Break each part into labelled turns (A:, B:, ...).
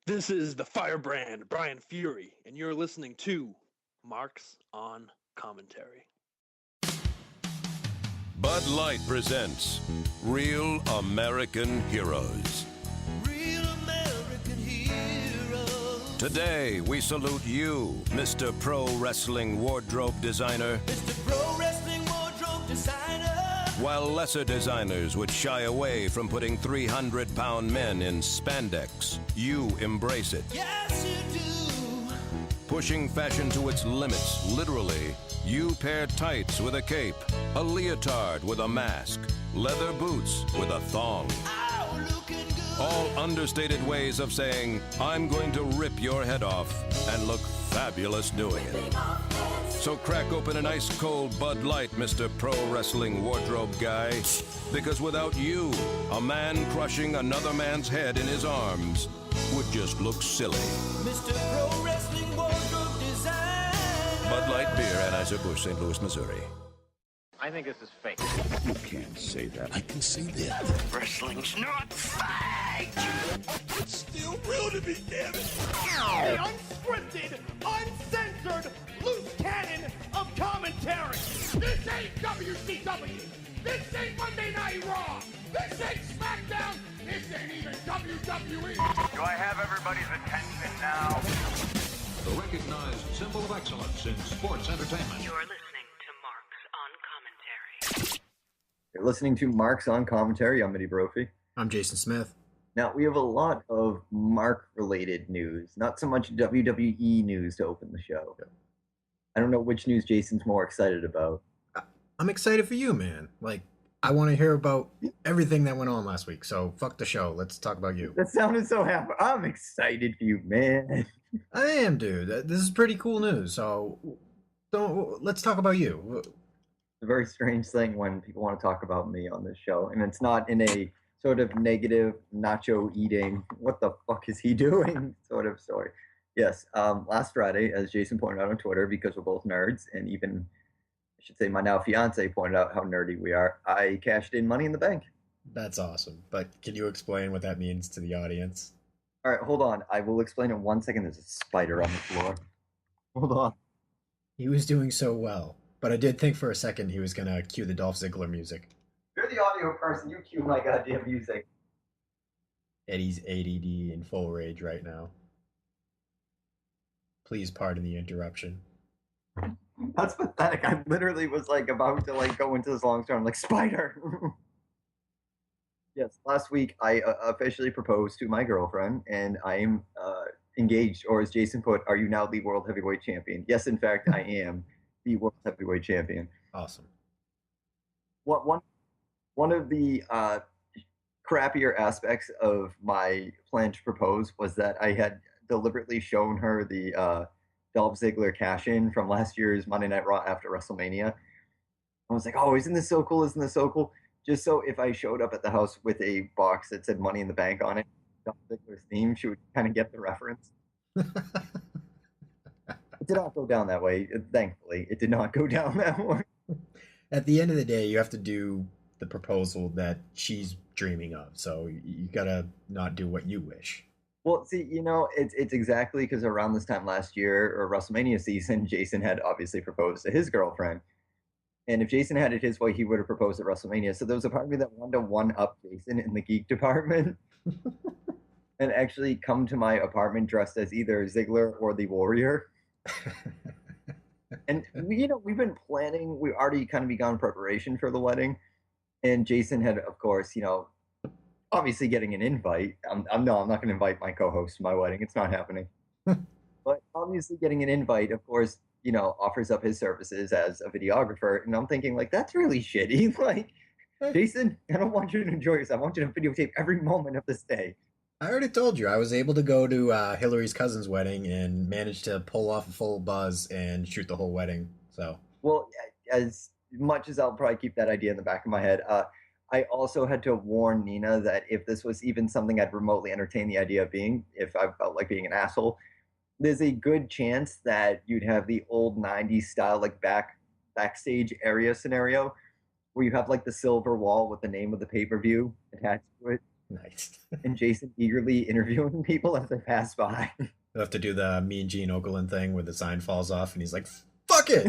A: This is the firebrand, Brian Fury, and you're listening to Marks on Commentary.
B: Bud Light presents Real American Heroes.
C: Real American heroes.
B: Today, we salute you, Mr. Pro Wrestling Wardrobe Designer.
C: Mr. Pro Wrestling Wardrobe Designer.
B: While lesser designers would shy away from putting 300-pound men in spandex, you embrace it.
C: Yes, you do.
B: Pushing fashion to its limits, literally, you pair tights with a cape, a leotard with a mask, leather boots with a thong.
C: Oh, looking good.
B: All understated ways of saying, I'm going to rip your head off and look fabulous doing it. So crack open an ice-cold Bud Light, Mr. Pro Wrestling Wardrobe Guy, because without you, a man crushing another man's head in his arms would just look silly.
C: Mr. Pro Wrestling Wardrobe Designer.
B: Bud Light Beer, Anheuser-Busch, St. Louis, Missouri.
D: I think this is fake.
E: You can't say that. I can say that.
D: Wrestling's not fake!
E: It's still real to me, damn it.
F: The unscripted, uncensored, loose cannon of commentary. This ain't WCW. This ain't Monday Night Raw. This ain't SmackDown. This ain't even WWE.
D: Do I have everybody's attention now?
G: The recognized symbol of excellence in sports entertainment.
H: You're listening to Marks on Commentary.
I: You're listening to Marks on Commentary. I'm Eddie Brophy.
J: I'm Jason Smith.
I: Now, we have a lot of Mark-related news, not so much WWE news to open the show. I don't know which news Jason's more excited about.
J: I'm excited for you, man. Like, I want to hear about everything that went on last week, so fuck the show. Let's talk about you.
I: That sounded so happy. I'm excited for you, man.
J: I am, dude. This is pretty cool news, so let's talk about you.
I: It's a very strange thing when people want to talk about me on this show, and it's not in a sort of negative, nacho eating, what the fuck is he doing sort of story. Yes, last Friday, as Jason pointed out on Twitter, because we're both nerds, and even, I should say, my now fiance pointed out how nerdy we are, I cashed in Money in the Bank.
J: That's awesome, but can you explain what that means to the audience?
I: All right, hold on. I will explain in 1 second. There's a spider on the floor. Hold on.
J: He was doing so well, but I did think for a second he was going to cue the Dolph Ziggler music.
I: You're the audio person. You cue my goddamn music.
J: Eddie's ADD in full rage right now. Please pardon the interruption.
I: That's pathetic. I literally was like about to like go into this long story. I'm like, spider. Yes, last week I officially proposed to my girlfriend, and I am engaged, or as Jason put, are you now the world heavyweight champion? Yes, in fact, I am the world heavyweight champion.
J: Awesome.
I: One of the crappier aspects of my plan to propose was that I had deliberately shown her the Dolph Ziggler cash-in from last year's Monday Night Raw after WrestleMania. I was like, oh, isn't this so cool? Isn't this so cool? Just so if I showed up at the house with a box that said Money in the Bank on it, Dolph Ziggler's theme, she would kind of get the reference. It did not go down that way. Thankfully, it did not go down that way.
J: At the end of the day, you have to do the proposal that she's dreaming of, so you gotta not do what you wish.
I: Well, see, it's exactly because around this time last year, or WrestleMania season, Jason had obviously proposed to his girlfriend. And if Jason had it his way, he would have proposed at WrestleMania. So there was a part of me that wanted to one-up Jason in the geek department and actually come to my apartment dressed as either Ziggler or the Warrior. And, we've been planning. We've already kind of begun preparation for the wedding. And Jason had, of course, obviously getting an invite. I'm not going to invite my co-host to my wedding. It's not happening. But obviously getting an invite, of course, offers up his services as a videographer. And I'm thinking, like, that's really shitty. Like, Jason, I don't want you to enjoy yourself. I want you to videotape every moment of this day.
J: I already told you, I was able to go to Hillary's cousin's wedding and managed to pull off a full buzz and shoot the whole wedding. So,
I: well, as much as I'll probably keep that idea in the back of my head, I also had to warn Nina that if this was even something I'd remotely entertain the idea of being, if I felt like being an asshole, there's a good chance that you'd have the old 90s style, like backstage area scenario where you have like the silver wall with the name of the pay-per-view attached to it.
J: Nice.
I: and Jason eagerly interviewing people as they pass by.
J: They'll have to do the Mean Gene Okerlund thing where the sign falls off and he's like, fuck it!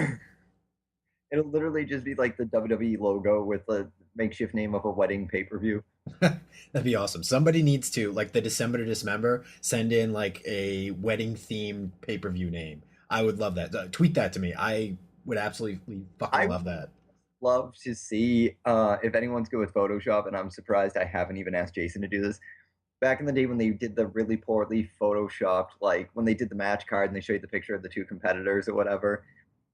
I: It'll literally just be like the WWE logo with the makeshift name of a wedding pay-per-view.
J: That'd be awesome. Somebody needs to, like the December to Dismember, send in like a wedding-themed pay-per-view name. I would love that. Tweet that to me. I would absolutely fucking love that.
I: Love to see if anyone's good with Photoshop, and I'm surprised I haven't even asked Jason to do this. Back in the day when they did the really poorly photoshopped, like when they did the match card and they showed the picture of the two competitors or whatever,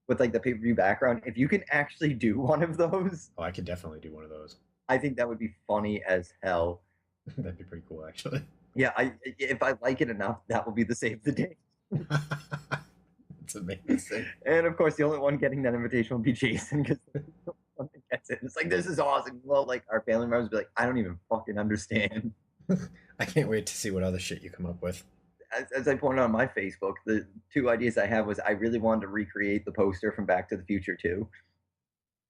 I: with like the pay-per-view background, if you can actually do one of those,
J: I could definitely do one of those.
I: I think that would be funny as hell.
J: That'd be pretty cool, actually.
I: Yeah, if I like it enough, that will be the save the day.
J: It's amazing.
I: And of course, the only one getting that invitation will be Jason, because gets it. It's like, this is awesome. Well, like our family members will be like, I don't even fucking understand.
J: I can't wait to see what other shit you come up with.
I: As I pointed out on my Facebook, the two ideas I have was I really wanted to recreate the poster from Back to the Future 2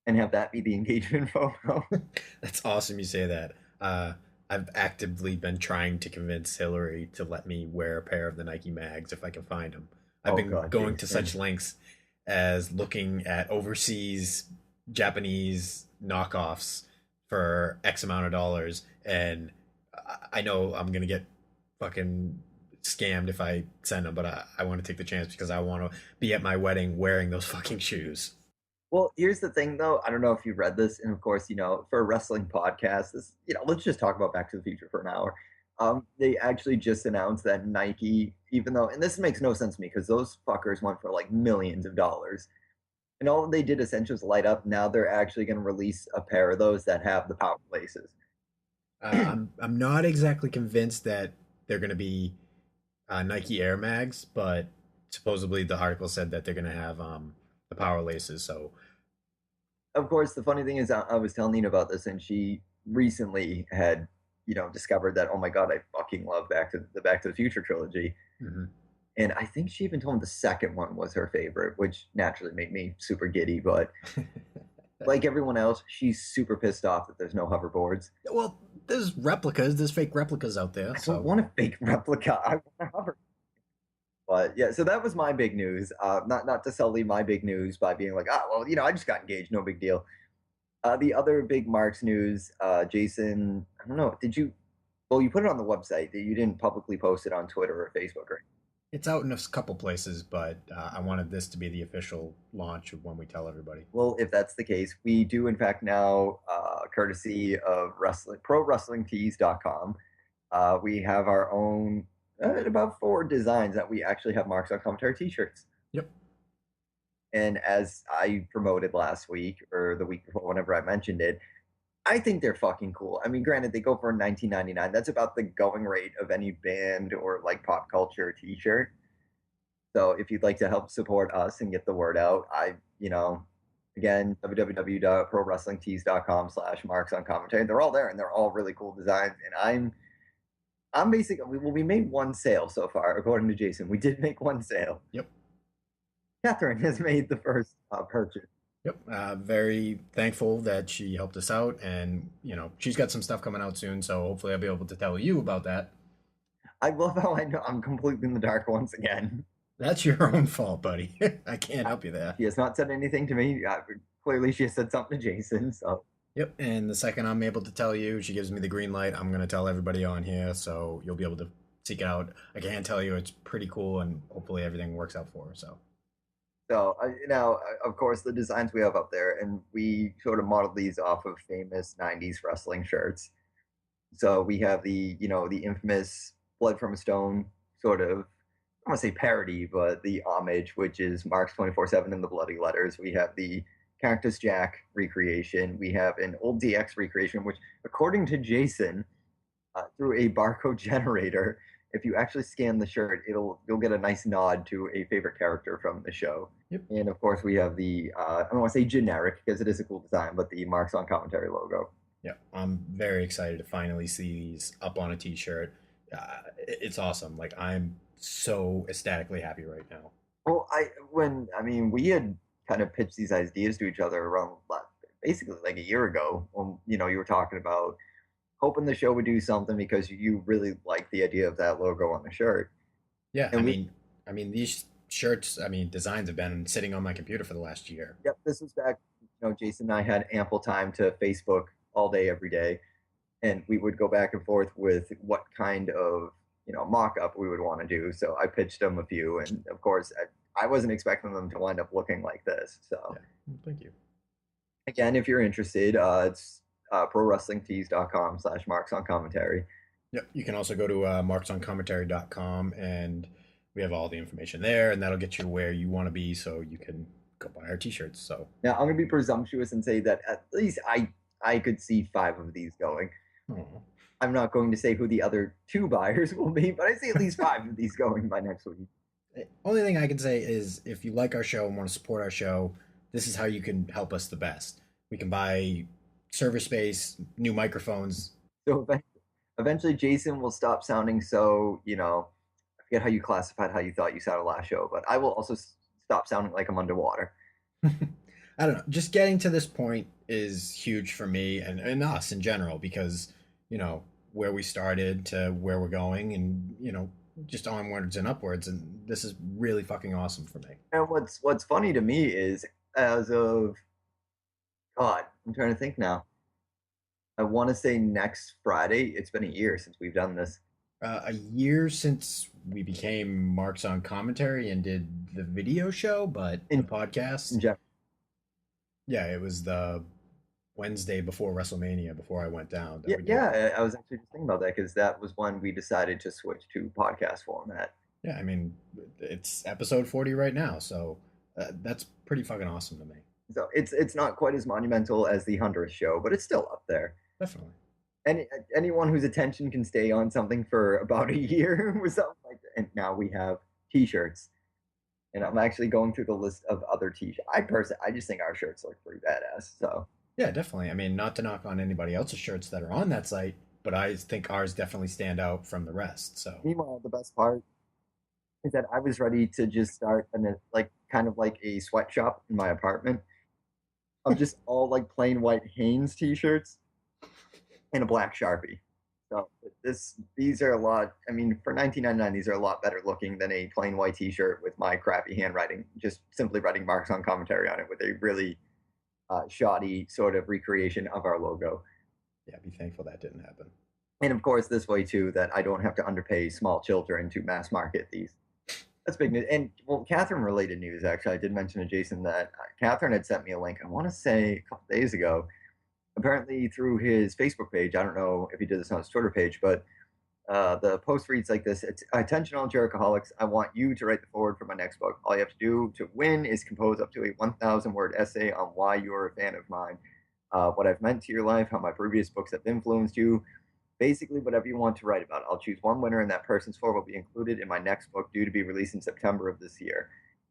I: and have that be the engagement photo.
J: That's awesome you say that. I've actively been trying to convince Hillary to let me wear a pair of the Nike mags if I can find them. I've been going to such lengths as looking at overseas Japanese knockoffs for X amount of dollars, and I know I'm going to get fucking scammed if I send them, but I want to take the chance because I want to be at my wedding wearing those fucking shoes.
I: Well, here's the thing, though. I don't know if you read this, and of course, for a wrestling podcast, let's just talk about Back to the Future for an hour. They actually just announced that Nike, even though, and this makes no sense to me because those fuckers went for like millions of dollars, and all they did essentially was light up. Now they're actually going to release a pair of those that have the power laces.
J: I'm not exactly convinced that they're going to be Nike Air Mags, but supposedly the article said that they're going to have the power laces. So,
I: of course, the funny thing is, I was telling Nina about this, and she recently had, discovered that, oh my god, I fucking love the Back to the Future trilogy.
J: Mm-hmm.
I: And I think she even told me the second one was her favorite, which naturally made me super giddy. But like everyone else, she's super pissed off that there's no hoverboards.
J: Well, there's fake replicas out there.
I: I don't want a fake replica. I want a hover. But yeah, so that was my big news. Not to sully my big news by being like, I just got engaged, no big deal. The other big Marks news, Jason, I don't know, you put it on the website. You didn't publicly post it on Twitter or Facebook, right?
J: It's out in a couple places, but I wanted this to be the official launch of when we tell everybody.
I: Well, if that's the case, we do in fact now, courtesy of ProWrestlingTees.com, we have our own about 4 designs that we actually have Marks on Commentary t-shirts.
J: Yep.
I: And as I promoted last week or the week before, whenever I mentioned it, I think they're fucking cool. I mean, granted, they go for $19.99. That's about the going rate of any band or like pop culture t-shirt. So if you'd like to help support us and get the word out, again, www.prowrestlingtees.com/Marks on Commentary. They're all there and they're all really cool designs. And I'm basically, we made one sale so far, according to Jason. We did make one sale.
J: Yep.
I: Catherine has made the first purchase.
J: Yep. Very thankful that she helped us out, and she's got some stuff coming out soon, so hopefully I'll be able to tell you about that.
I: I love how I know I'm completely in the dark once again.
J: That's your own fault, buddy. I can't help you there.
I: She has not said anything to me. Clearly, she has said something to Jason. So.
J: Yep. And the second I'm able to tell you, she gives me the green light. I'm going to tell everybody on here, so you'll be able to seek it out. I can tell you it's pretty cool, and hopefully everything works out for her.
I: So now, of course, the designs we have up there, and we sort of modeled these off of famous '90s wrestling shirts. So we have the infamous Blood from a Stone sort of, I want to say parody, but the homage, which is Marks 24/7 in the bloody letters. We have the Cactus Jack recreation. We have an old DX recreation, which, according to Jason, through a barcode generator, if you actually scan the shirt, you'll get a nice nod to a favorite character from the show.
J: Yep.
I: And of course, we have the I don't want to say generic because it is a cool design, but the Marks on Commentary logo.
J: Yeah, I'm very excited to finally see these up on a t-shirt. It's awesome. Like, I'm so ecstatically happy right now.
I: Well, we had kind of pitched these ideas to each other around basically like a year ago when you were talking about hoping the show would do something because you really like the idea of that logo on the shirt.
J: Yeah, and I mean these shirts, designs have been sitting on my computer for the last year.
I: Yep, this was back, Jason and I had ample time to Facebook all day, every day, and we would go back and forth with what kind of, mock-up we would want to do. So I pitched them a few, and of course, I wasn't expecting them to wind up looking like this. So
J: thank you.
I: Again, if you're interested, it's prowrestlingtees.com/marksOnCommentary.
J: Yep, you can also go to marksoncommentary.com, and we have all the information there, and that'll get you where you want to be so you can go buy our t-shirts. So
I: now I'm going to be presumptuous and say that at least I could see 5 of these going.
J: Oh.
I: I'm not going to say who the other 2 buyers will be, but I see at least 5 of these going by next week.
J: The only thing I can say is if you like our show and want to support our show, this is how you can help us the best. We can buy server space, new microphones.
I: So eventually Jason will stop sounding so, I forget how you classified how you thought you sounded last show, but I will also stop sounding like I'm underwater.
J: I don't know. Just getting to this point is huge for me and us in general because, where we started to where we're going and, just onwards and upwards. And this is really fucking awesome for me.
I: And what's funny to me is as of, God, I'm trying to think now. I want to say next Friday. It's been a year since we've done this.
J: A year since we became Marks on Commentary and did the video show, but the podcast. Yeah, it was the Wednesday before WrestleMania, before I went down.
I: Yeah, I was actually just thinking about that because that was when we decided to switch to podcast format.
J: Yeah, it's episode 40 right now, so that's pretty fucking awesome to me.
I: So it's not quite as monumental as the 100th show, but it's still up there.
J: Definitely.
I: Anyone whose attention can stay on something for about a year with something like that. And now we have t-shirts. And I'm actually going through the list of other t-shirts. I just think our shirts look pretty badass. So
J: yeah, definitely. Not to knock on anybody else's shirts that are on that site, but I think ours definitely stand out from the rest. So
I: meanwhile, the best part is that I was ready to just start kind of like a sweatshop in my apartment of just all like plain white Hanes t-shirts and a black Sharpie. So these are a lot. For $19.99, these are a lot better looking than a plain white T-shirt with my crappy handwriting, just simply writing Marks on Commentary on it with a really shoddy sort of recreation of our logo.
J: Yeah, be thankful that didn't happen.
I: And of course, this way too, that I don't have to underpay small children to mass market these. That's big news. And Catherine related news. Actually, I did mention to Jason that Catherine had sent me a link. I want to say a couple days ago. Apparently through his Facebook page, I don't know if he did this on his Twitter page, but the post reads like this. It's, attention all Jerichoholics, I want you to write the foreword for my next book. All you have to do to win is compose up to a 1,000-word essay on why you're a fan of mine, what I've meant to your life, how my previous books have influenced you, basically whatever you want to write about. I'll choose one winner and that person's foreword will be included in my next book due to be released in September of this year.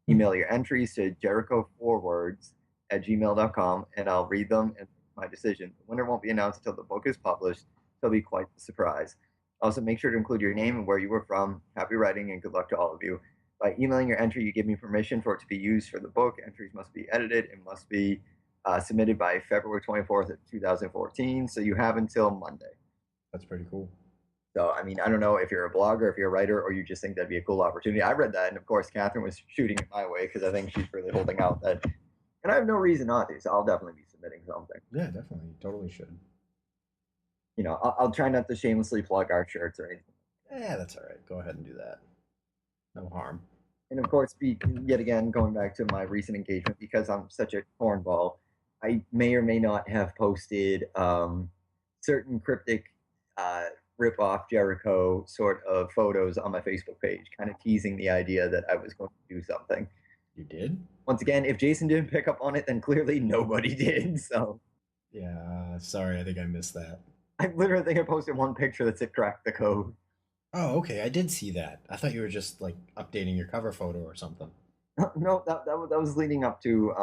I: Email your entries to jerichoforwards@gmail.com and I'll read them and my decision. The winner won't be announced until the book is published. It'll be quite a surprise. Also, make sure to include your name and where you were from. Happy writing and good luck to all of you. By emailing your entry, you give me permission for it to be used for the book. Entries must be edited and must be submitted by February 24th of 2014. So you have until Monday.
J: That's pretty cool.
I: So, I don't know if you're a blogger, if you're a writer, or you just think that'd be a cool opportunity. I read that, and of course, Catherine was shooting it my way because I think she's really holding out that. And I have no reason not to, so I'll definitely be submitting something.
J: Yeah, definitely. Totally should.
I: I'll try not to shamelessly plug our shirts or anything.
J: Yeah, that's all right. Go ahead and do that. No harm.
I: And of course, yet again, going back to my recent engagement, because I'm such a cornball, I may or may not have posted certain cryptic rip-off Jericho sort of photos on my Facebook page, kind of teasing the idea that I was going to do something.
J: You did?
I: Once again, if Jason didn't pick up on it, then clearly nobody did. So
J: yeah, sorry, I think I missed that.
I: I literally think I posted one picture that said "crack the code."
J: Oh, okay, I did see that. I thought you were just like updating your cover photo or something.
I: No, that was leading up to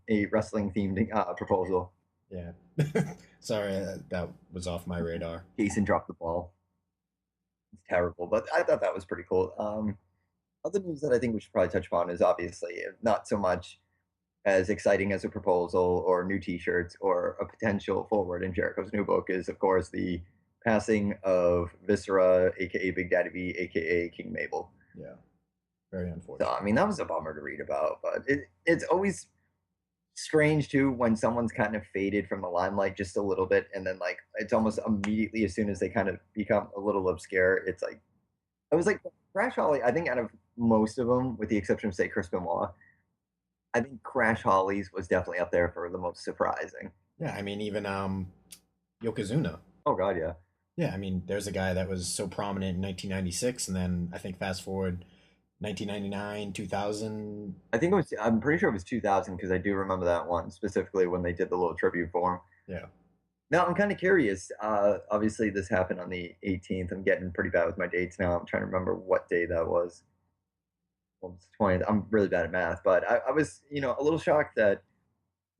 I: a wrestling themed proposal.
J: Yeah, sorry, that was off my radar.
I: Jason dropped the ball. It's terrible, but I thought that was pretty cool. Other news that I think we should probably touch upon is obviously not so much as exciting as a proposal or new T-shirts or a potential forward in Jericho's new book is, of course, the passing of Viscera, aka Big Daddy V, aka King Mabel.
J: Yeah, very unfortunate.
I: So I mean, that was a bummer to read about, but it's always strange too when someone's kind of faded from the limelight just a little bit, and then like it's almost immediately as soon as they kind of become a little obscure, it's like it was like Crash Holly. I think out of most of them, with the exception of say Chris Benoit, I think Crash Holly's was definitely up there for the most surprising.
J: Yeah, I mean even Yokozuna.
I: Oh God, yeah.
J: Yeah, I mean there's a guy that was so prominent in 1996, and then I think fast forward 1999, 2000.
I: I think it was. I'm pretty sure it was 2000 because I do remember that one specifically when they did the little tribute for him.
J: Yeah.
I: Now I'm kind of curious. Obviously, this happened on the 18th. I'm getting pretty bad with my dates now. I'm trying to remember what day that was. Well, it's 20th. I'm really bad at math, but I was, a little shocked that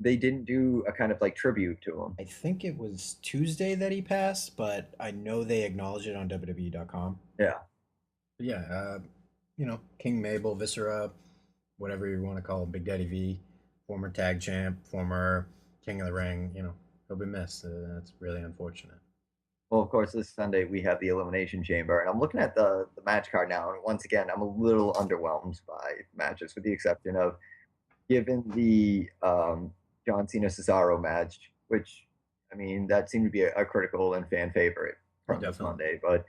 I: they didn't do a kind of like tribute to him.
J: I think it was Tuesday that he passed, but I know they acknowledged it on WWE.com.
I: Yeah.
J: But yeah. King Mabel, Viscera, whatever you want to call him, Big Daddy V, former tag champ, former King of the Ring, he'll be missed. That's really unfortunate.
I: Well, of course, this Sunday we have the Elimination Chamber, and I'm looking at the match card now, and once again, I'm a little underwhelmed by matches, with the exception of, given the John Cena Cesaro match, which, I mean, that seemed to be a critical and fan favorite from this Monday, but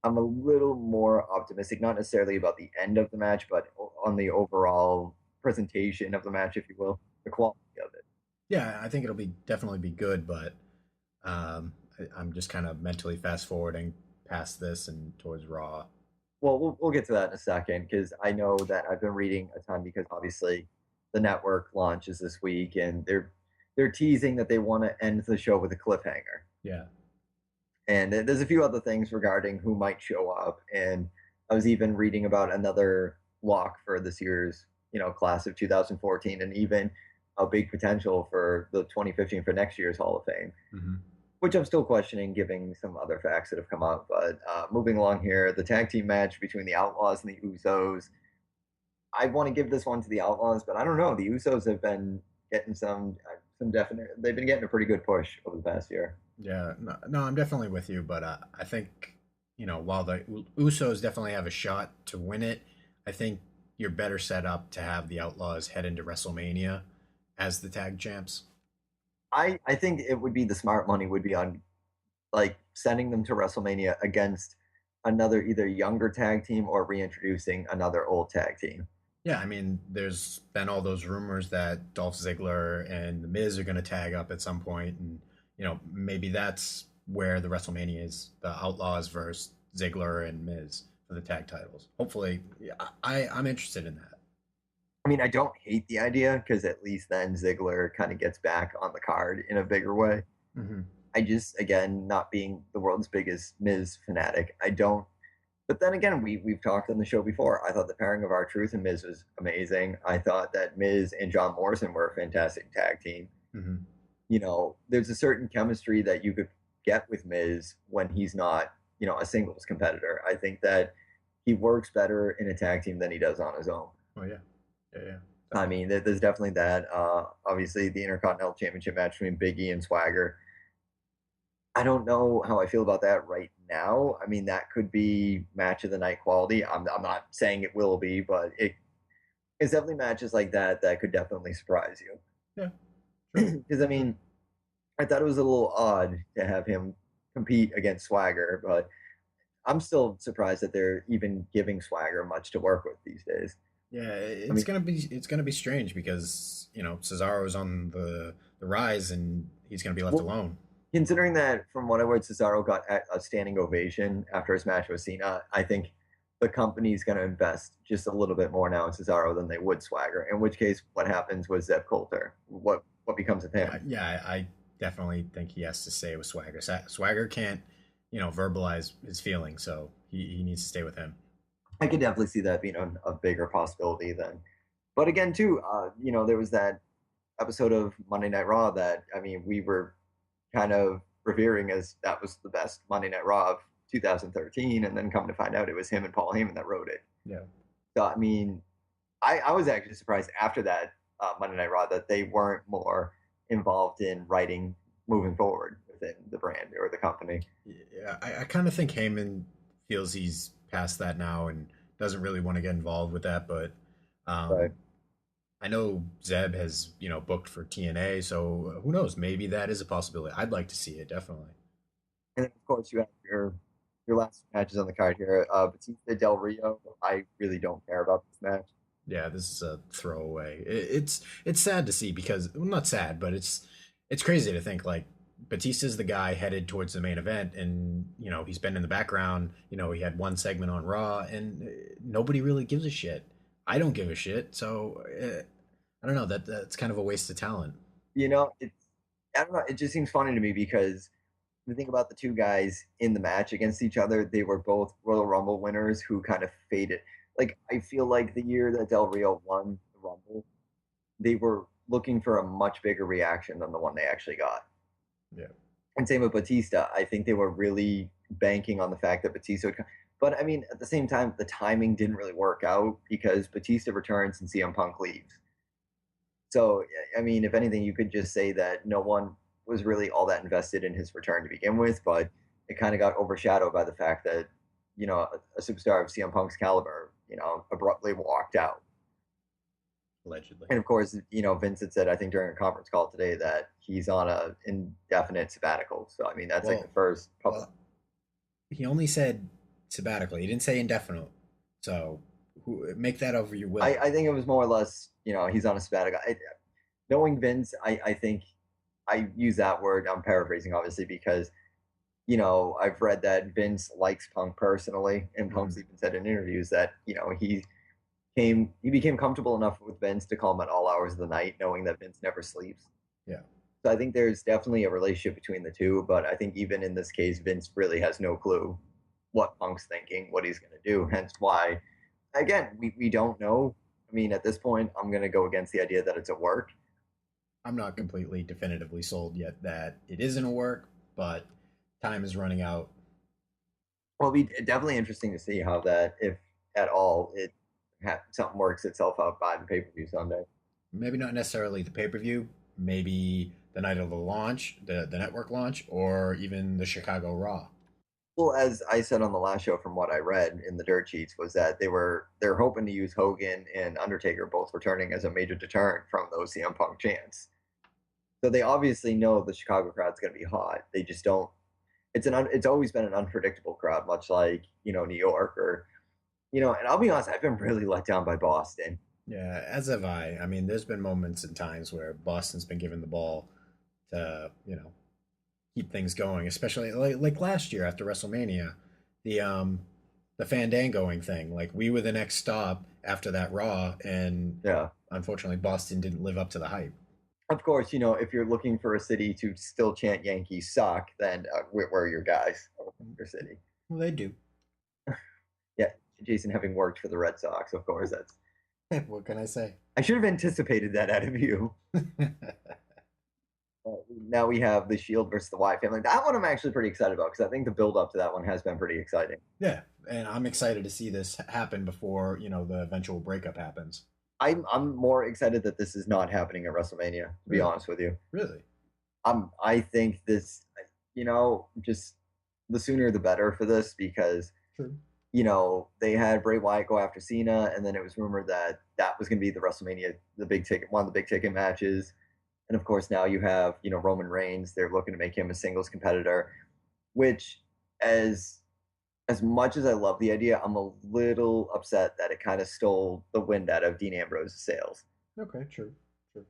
I: I'm a little more optimistic, not necessarily about the end of the match, but on the overall presentation of the match, if you will, the quality of it.
J: Yeah, I think it'll definitely be good, but I'm just kind of mentally fast forwarding past this and towards Raw.
I: Well, we'll get to that in a second, because I know that I've been reading a ton, because obviously the network launches this week, and they're teasing that they want to end the show with a cliffhanger.
J: Yeah.
I: And there's a few other things regarding who might show up. And I was even reading about another lock for this year's, class of 2014, and even a big potential for the 2015 for next year's Hall of Fame, which I'm still questioning, given some other facts that have come up. But moving along here, the tag team match between the Outlaws and the Usos. I want to give this one to the Outlaws, but I don't know. The Usos have been getting some definite. They've been getting a pretty good push over the past year.
J: Yeah, no, I'm definitely with you, but I think, while the Usos definitely have a shot to win it, I think you're better set up to have the Outlaws head into WrestleMania as the tag champs.
I: I think it would be the smart money would be on, like, sending them to WrestleMania against another either younger tag team or reintroducing another old tag team.
J: Yeah, I mean, there's been all those rumors that Dolph Ziggler and The Miz are going to tag up at some point, and maybe that's where the WrestleMania is, the Outlaws versus Ziggler and Miz for the tag titles. Hopefully, I'm interested in that.
I: I mean, I don't hate the idea, because at least then Ziggler kind of gets back on the card in a bigger way. I just, again, not being the world's biggest Miz fanatic, I don't. But then again, we've talked on the show before. I thought the pairing of R-Truth and Miz was amazing. I thought that Miz and John Morrison were a fantastic tag team. There's a certain chemistry that you could get with Miz when he's not, a singles competitor. I think that he works better in a tag team than he does on his own.
J: Oh, yeah. Yeah.
I: I mean, there's definitely that. Obviously, the Intercontinental Championship match between Big E and Swagger. I don't know how I feel about that right now. I mean, that could be match of the night quality. I'm not saying it will be, but it's definitely matches like that could definitely surprise you.
J: Yeah.
I: Because, I mean, I thought it was a little odd to have him compete against Swagger, but I'm still surprised that they're even giving Swagger much to work with these days.
J: Yeah, it's gonna be strange, because Cesaro's on the rise, and he's gonna be left alone.
I: Considering that, from what I heard, Cesaro got a standing ovation after his match with Cena, I think the company's going to invest just a little bit more now in Cesaro than they would Swagger. In which case, what happens with Zeb Coulter? What becomes of him?
J: Yeah, I definitely think he has to stay with Swagger. Swagger can't, verbalize his feelings, so he needs to stay with him.
I: I could definitely see that being a bigger possibility then. But again, too, there was that episode of Monday Night Raw that, I mean, we were kind of revering as that was the best Monday Night Raw of 2013, and then come to find out it was him and Paul Heyman that wrote it.
J: Yeah.
I: So, I mean, I was actually surprised after that Monday Night Raw that they weren't more involved in writing moving forward with within the brand or the company.
J: Yeah, I kind of think Heyman feels he's past that now and doesn't really want to get involved with that. But
I: Right.
J: I know Zeb has, booked for TNA, so who knows? Maybe that is a possibility. I'd like to see it, definitely.
I: And then, of course, you have your last matches on the card here. Batista Del Rio. I really don't care about this match.
J: Yeah, this is a throwaway. It's sad to see because, well, not sad, but it's crazy to think like Batista's the guy headed towards the main event, and he's been in the background. He had one segment on Raw, and nobody really gives a shit. I don't give a shit, so I don't know. That's kind of a waste of talent.
I: I don't know. It just seems funny to me because when you think about the two guys in the match against each other, they were both Royal Rumble winners who kind of faded. Like, I feel like the year that Del Rio won the Rumble, they were looking for a much bigger reaction than the one they actually got.
J: Yeah.
I: And same with Batista. I think they were really banking on the fact that Batista would come. But, I mean, at the same time, the timing didn't really work out because Batista returns and CM Punk leaves. So, I mean, if anything, you could just say that no one was really all that invested in his return to begin with, but it kind of got overshadowed by the fact that, a superstar of CM Punk's caliber, abruptly walked out.
J: Allegedly.
I: And of course, Vince had said, I think during a conference call today, that he's on a indefinite sabbatical. So, I mean, that's like the first public.
J: Well, he only said sabbatical. He didn't say indefinite. So make that over your will.
I: I think it was more or less, he's on a sabbatical. Knowing Vince, I think I use that word. I'm paraphrasing, obviously, because, I've read that Vince likes Punk personally, and Punk's even said in interviews that, he became comfortable enough with Vince to call him at all hours of the night, knowing that Vince never sleeps.
J: Yeah.
I: So I think there's definitely a relationship between the two, but I think even in this case, Vince really has no clue what Punk's thinking, what he's going to do. Hence why, again, we don't know. I mean, at this point, I'm going to go against the idea that it's a work.
J: I'm not completely definitively sold yet that it isn't a work, but time is running out.
I: Well, it'll be definitely interesting to see how that, if at all, something works itself out by the pay-per-view Sunday.
J: Maybe not necessarily the pay-per-view, maybe the night of the launch, the network launch, or even the Chicago Raw.
I: Well, as I said on the last show, from what I read in the dirt sheets, was that they're hoping to use Hogan and Undertaker both returning as a major deterrent from those CM Punk chants. So they obviously know the Chicago crowd's going to be hot. They just don't. It's always been an unpredictable crowd, much like New York or and I'll be honest, I've been really let down by Boston.
J: Yeah, as have I. I mean, there's been moments and times where Boston's been given the ball to keep things going, especially like last year after WrestleMania, the Fandangoing thing. Like, we were the next stop after that Raw, and unfortunately Boston didn't live up to the hype.
I: Of course, if you're looking for a city to still chant Yankees suck, then where are your guys? Your city.
J: Well, they do.
I: Yeah, Jason having worked for the Red Sox, of course, that's...
J: What can I say?
I: I should have anticipated that out of you. Now we have the Shield versus the Wyatt family. That one I'm actually pretty excited about because I think the build up to that one has been pretty exciting.
J: Yeah, and I'm excited to see this happen before the eventual breakup happens.
I: I'm more excited that this is not happening at WrestleMania, to be honest with you.
J: Really?
I: I think this, just the sooner the better for this because, they had Bray Wyatt go after Cena, and then it was rumored that was going to be the WrestleMania, one of the big ticket matches. And of course, now you have, Roman Reigns. They're looking to make him a singles competitor, which as much as I love the idea, I'm a little upset that it kind of stole the wind out of Dean Ambrose's sails.
J: Okay, true.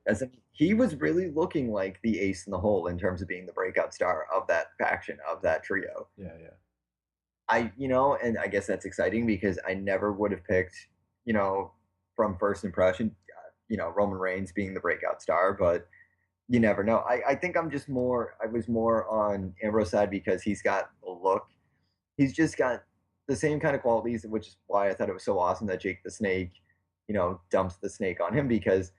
I: As he was really looking like the ace in the hole in terms of being the breakout star of that faction, of that trio.
J: Yeah.
I: And I guess that's exciting because I never would have picked, from first impression, Roman Reigns being the breakout star, but you never know. I think I was more on Ambrose's side because he's got the look. He's just got the same kind of qualities, which is why I thought it was so awesome that Jake the Snake, dumps the snake on him, because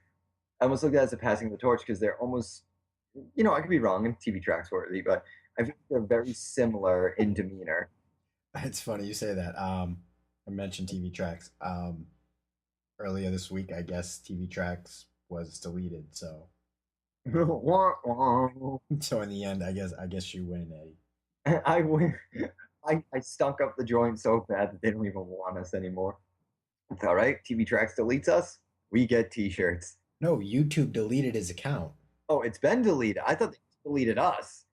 I: I almost looked at it as a passing of the torch because they're almost, I could be wrong and TV tracks worthy, but I think they're very similar in demeanor.
J: It's funny you say that. I mentioned TV tracks. Earlier this week, I guess TV tracks was deleted, so So in the end, I guess you win, Eddie.
I: I win. I stunk up the joint so bad that they don't even want us anymore. It's all right. TV Tracks deletes us. We get T-shirts.
J: No, YouTube deleted his account.
I: Oh, it's been deleted. I thought they deleted us.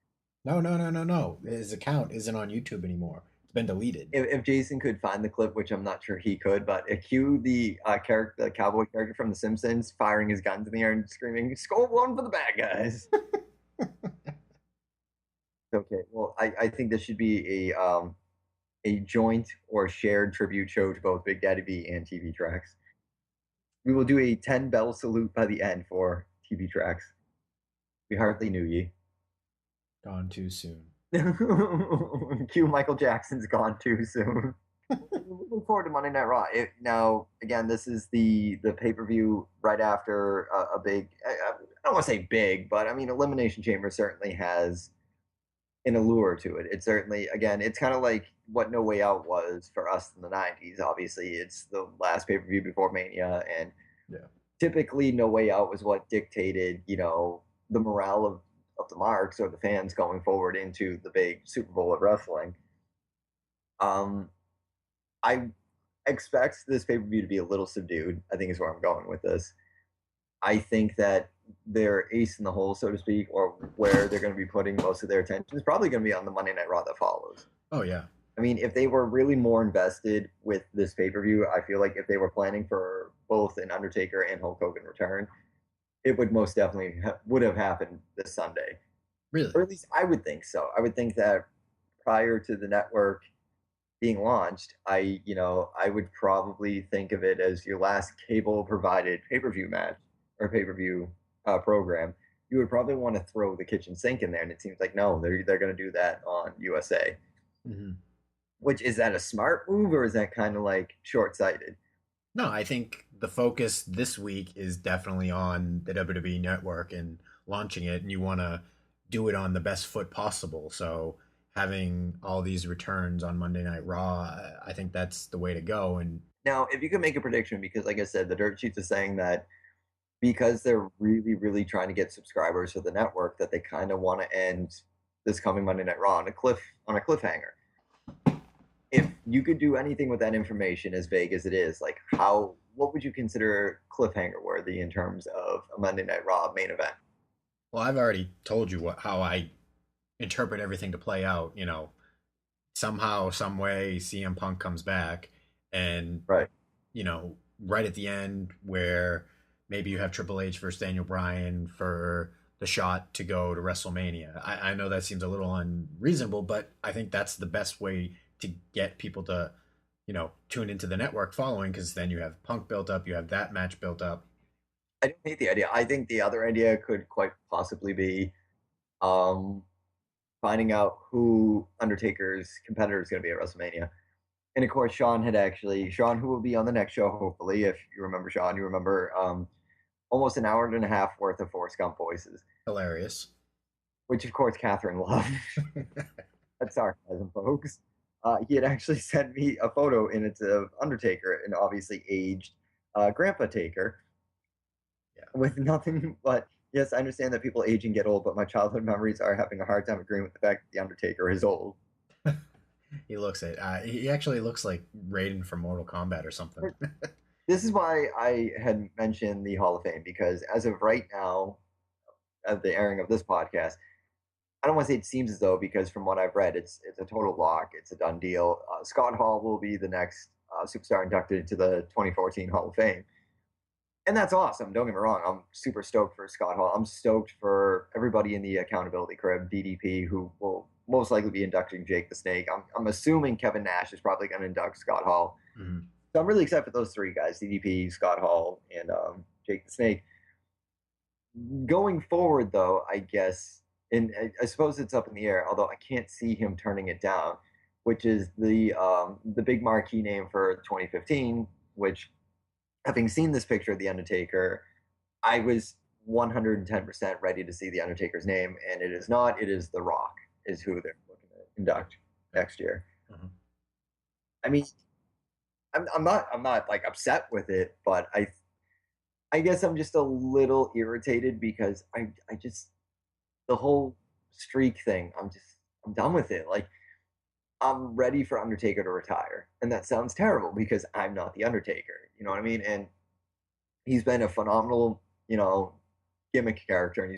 J: No. His account isn't on YouTube anymore. It's been deleted.
I: If Jason could find the clip, which I'm not sure he could, but cue the character, the cowboy character from The Simpsons, firing his guns in the air and screaming, "Score one for the bad guys." Okay, well, I think this should be a joint or shared tribute show to both Big Daddy V and TV Tracks. We will do a 10-bell salute by the end for TV Tracks. We hardly knew ye.
J: Gone too soon.
I: Cue Michael Jackson's Gone Too Soon. Looking forward to Monday Night Raw. Now, again, this is the pay-per-view right after a big, I don't want to say big, but I mean, Elimination Chamber certainly has an allure to it. It's certainly, again, it's kind of like what No Way Out was for us in the 90s. Obviously, it's the last pay-per-view before Mania, and typically No Way Out was what dictated, the morale of the marks or the fans going forward into the big Super Bowl of wrestling. I expect this pay-per-view to be a little subdued, I think is where I'm going with this. I think that their ace in the hole, so to speak, or where they're going to be putting most of their attention is probably going to be on the Monday Night Raw that follows.
J: Oh, yeah.
I: I mean, if they were really more invested with this pay-per-view, I feel like if they were planning for both an Undertaker and Hulk Hogan return, it would most definitely would have happened this Sunday.
J: Really?
I: Or at least I would think so. I would think that prior to the network being launched, I would probably think of it as your last cable-provided pay-per-view match or pay-per-view program. You would probably want to throw the kitchen sink in there, and it seems like no, they're going to do that on USA.
J: Mm-hmm.
I: Which, is that a smart move, or is that kind of like short-sighted?
J: No, I think the focus this week is definitely on the WWE Network and launching it, and you want to do it on the best foot possible. So having all these returns on Monday Night Raw, I think that's the way to go. And
I: now, if you could make a prediction, because like I said, the dirt sheets are saying that because they're really, really trying to get subscribers for the network, that they kind of want to end this coming Monday Night Raw on a cliffhanger. If you could do anything with that information, as vague as it is, like what would you consider cliffhanger worthy in terms of a Monday Night Raw main event?
J: Well, I've already told you how I interpret everything to play out. Somehow, some way, CM Punk comes back, and right at the end where maybe you have Triple H versus Daniel Bryan for the shot to go to WrestleMania. I know that seems a little unreasonable, but I think that's the best way to get people to, tune into the network following, because then you have Punk built up, you have that match built up.
I: I don't hate the idea. I think the other idea could quite possibly be finding out who Undertaker's competitor is going to be at WrestleMania. And of course, Sean, who will be on the next show, hopefully, if you remember Sean, you remember almost an hour and a half worth of Forrest Gump voices.
J: Hilarious.
I: Which, of course, Catherine loved. That's sarcasm, folks. He had actually sent me a photo, and it's of Undertaker, and obviously aged Grandpa Taker. Yeah. With nothing but, yes, I understand that people age and get old, but my childhood memories are having a hard time agreeing with the fact that the Undertaker is old.
J: He looks it. He actually looks like Raiden from Mortal Kombat or something.
I: This is why I had mentioned the Hall of Fame, because as of right now, at the airing of this podcast, I don't want to say it seems as though, because from what I've read, it's a total lock. It's a done deal. Scott Hall will be the next superstar inducted into the 2014 Hall of Fame. And that's awesome. Don't get me wrong. I'm super stoked for Scott Hall. I'm stoked for everybody in the accountability crib, DDP, who will most likely be inducting Jake the Snake. I'm assuming Kevin Nash is probably going to induct Scott Hall. Mm-hmm. So I'm really excited for those three guys, DDP, Scott Hall, and Jake the Snake. Going forward, though, I guess, and I suppose it's up in the air, although I can't see him turning it down, which is the big marquee name for 2015, which, having seen this picture of The Undertaker, I was 110% ready to see The Undertaker's name, and it is not. It is The Rock, is who they're looking to induct next year. Mm-hmm. I mean, I'm not like upset with it, but I guess I'm just a little irritated because I just the whole streak thing. I'm done with it. Like I'm ready for Undertaker to retire, and that sounds terrible because I'm not the Undertaker. You know what I mean? And he's been a phenomenal, gimmick character, and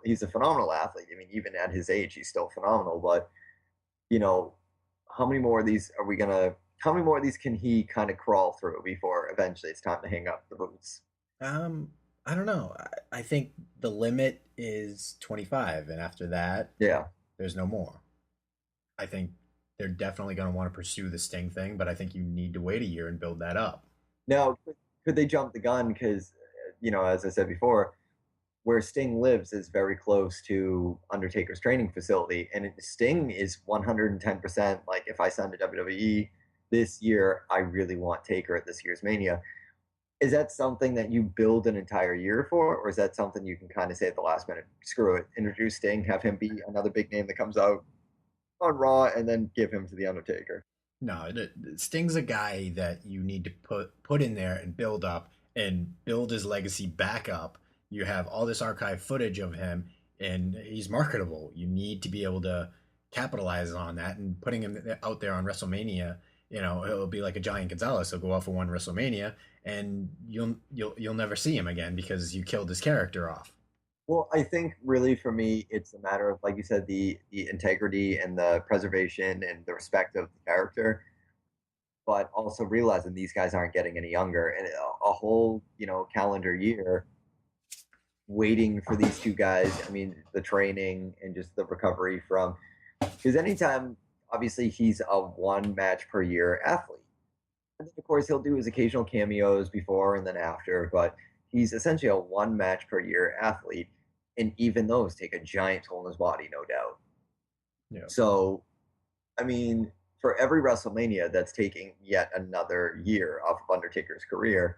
I: he's a phenomenal athlete. I mean, even at his age, he's still phenomenal. But you know, how many more of these are we gonna? How many more of these can he kind of crawl through before eventually it's time to hang up the boots?
J: I don't know. I think the limit is 25, and after that,
I: yeah,
J: there's no more. I think they're definitely going to want to pursue the Sting thing, but I think you need to wait a year and build that up.
I: Now, could they jump the gun? Because, as I said before, where Sting lives is very close to Undertaker's training facility, and Sting is 110%. Like, if I signed to WWE this year, I really want Taker at this year's Mania. Is that something that you build an entire year for, or is that something you can kind of say at the last minute, screw it, introduce Sting, have him be another big name that comes out on Raw, and then give him to the Undertaker?
J: No, Sting's a guy that you need to put in there and build up and build his legacy back up. You have all this archive footage of him, and he's marketable. You need to be able to capitalize on that, and putting him out there on WrestleMania, it'll be like a Giant Gonzalez. He'll go out for one WrestleMania, and you'll never see him again because you killed his character off.
I: Well, I think really for me, it's a matter of, like you said, the integrity and the preservation and the respect of the character, but also realizing these guys aren't getting any younger, and a whole calendar year waiting for these two guys. I mean, the training and just the recovery from, because anytime, obviously, he's a one match per year athlete. And then, of course, he'll do his occasional cameos before and then after, but he's essentially a one match per year athlete. And even those take a giant toll on his body, no doubt.
J: Yeah.
I: So, I mean, for every WrestleMania that's taking yet another year off of Undertaker's career,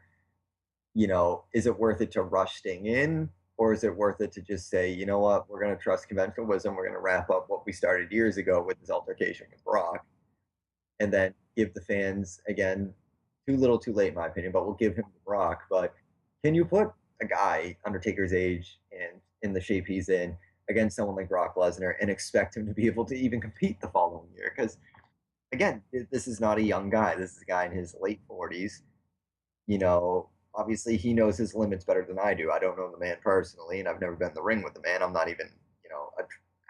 I: is it worth it to rush Sting in? Or is it worth it to just say, you know what, we're going to trust conventional wisdom. We're going to wrap up what we started years ago with this altercation with Brock. And then give the fans, again, too little too late, in my opinion, but we'll give him the Brock. But can you put a guy Undertaker's age and in the shape he's in against someone like Brock Lesnar and expect him to be able to even compete the following year? Because, again, this is not a young guy. This is a guy in his late 40s. Obviously, he knows his limits better than I do. I don't know the man personally, and I've never been in the ring with the man. I'm not even, an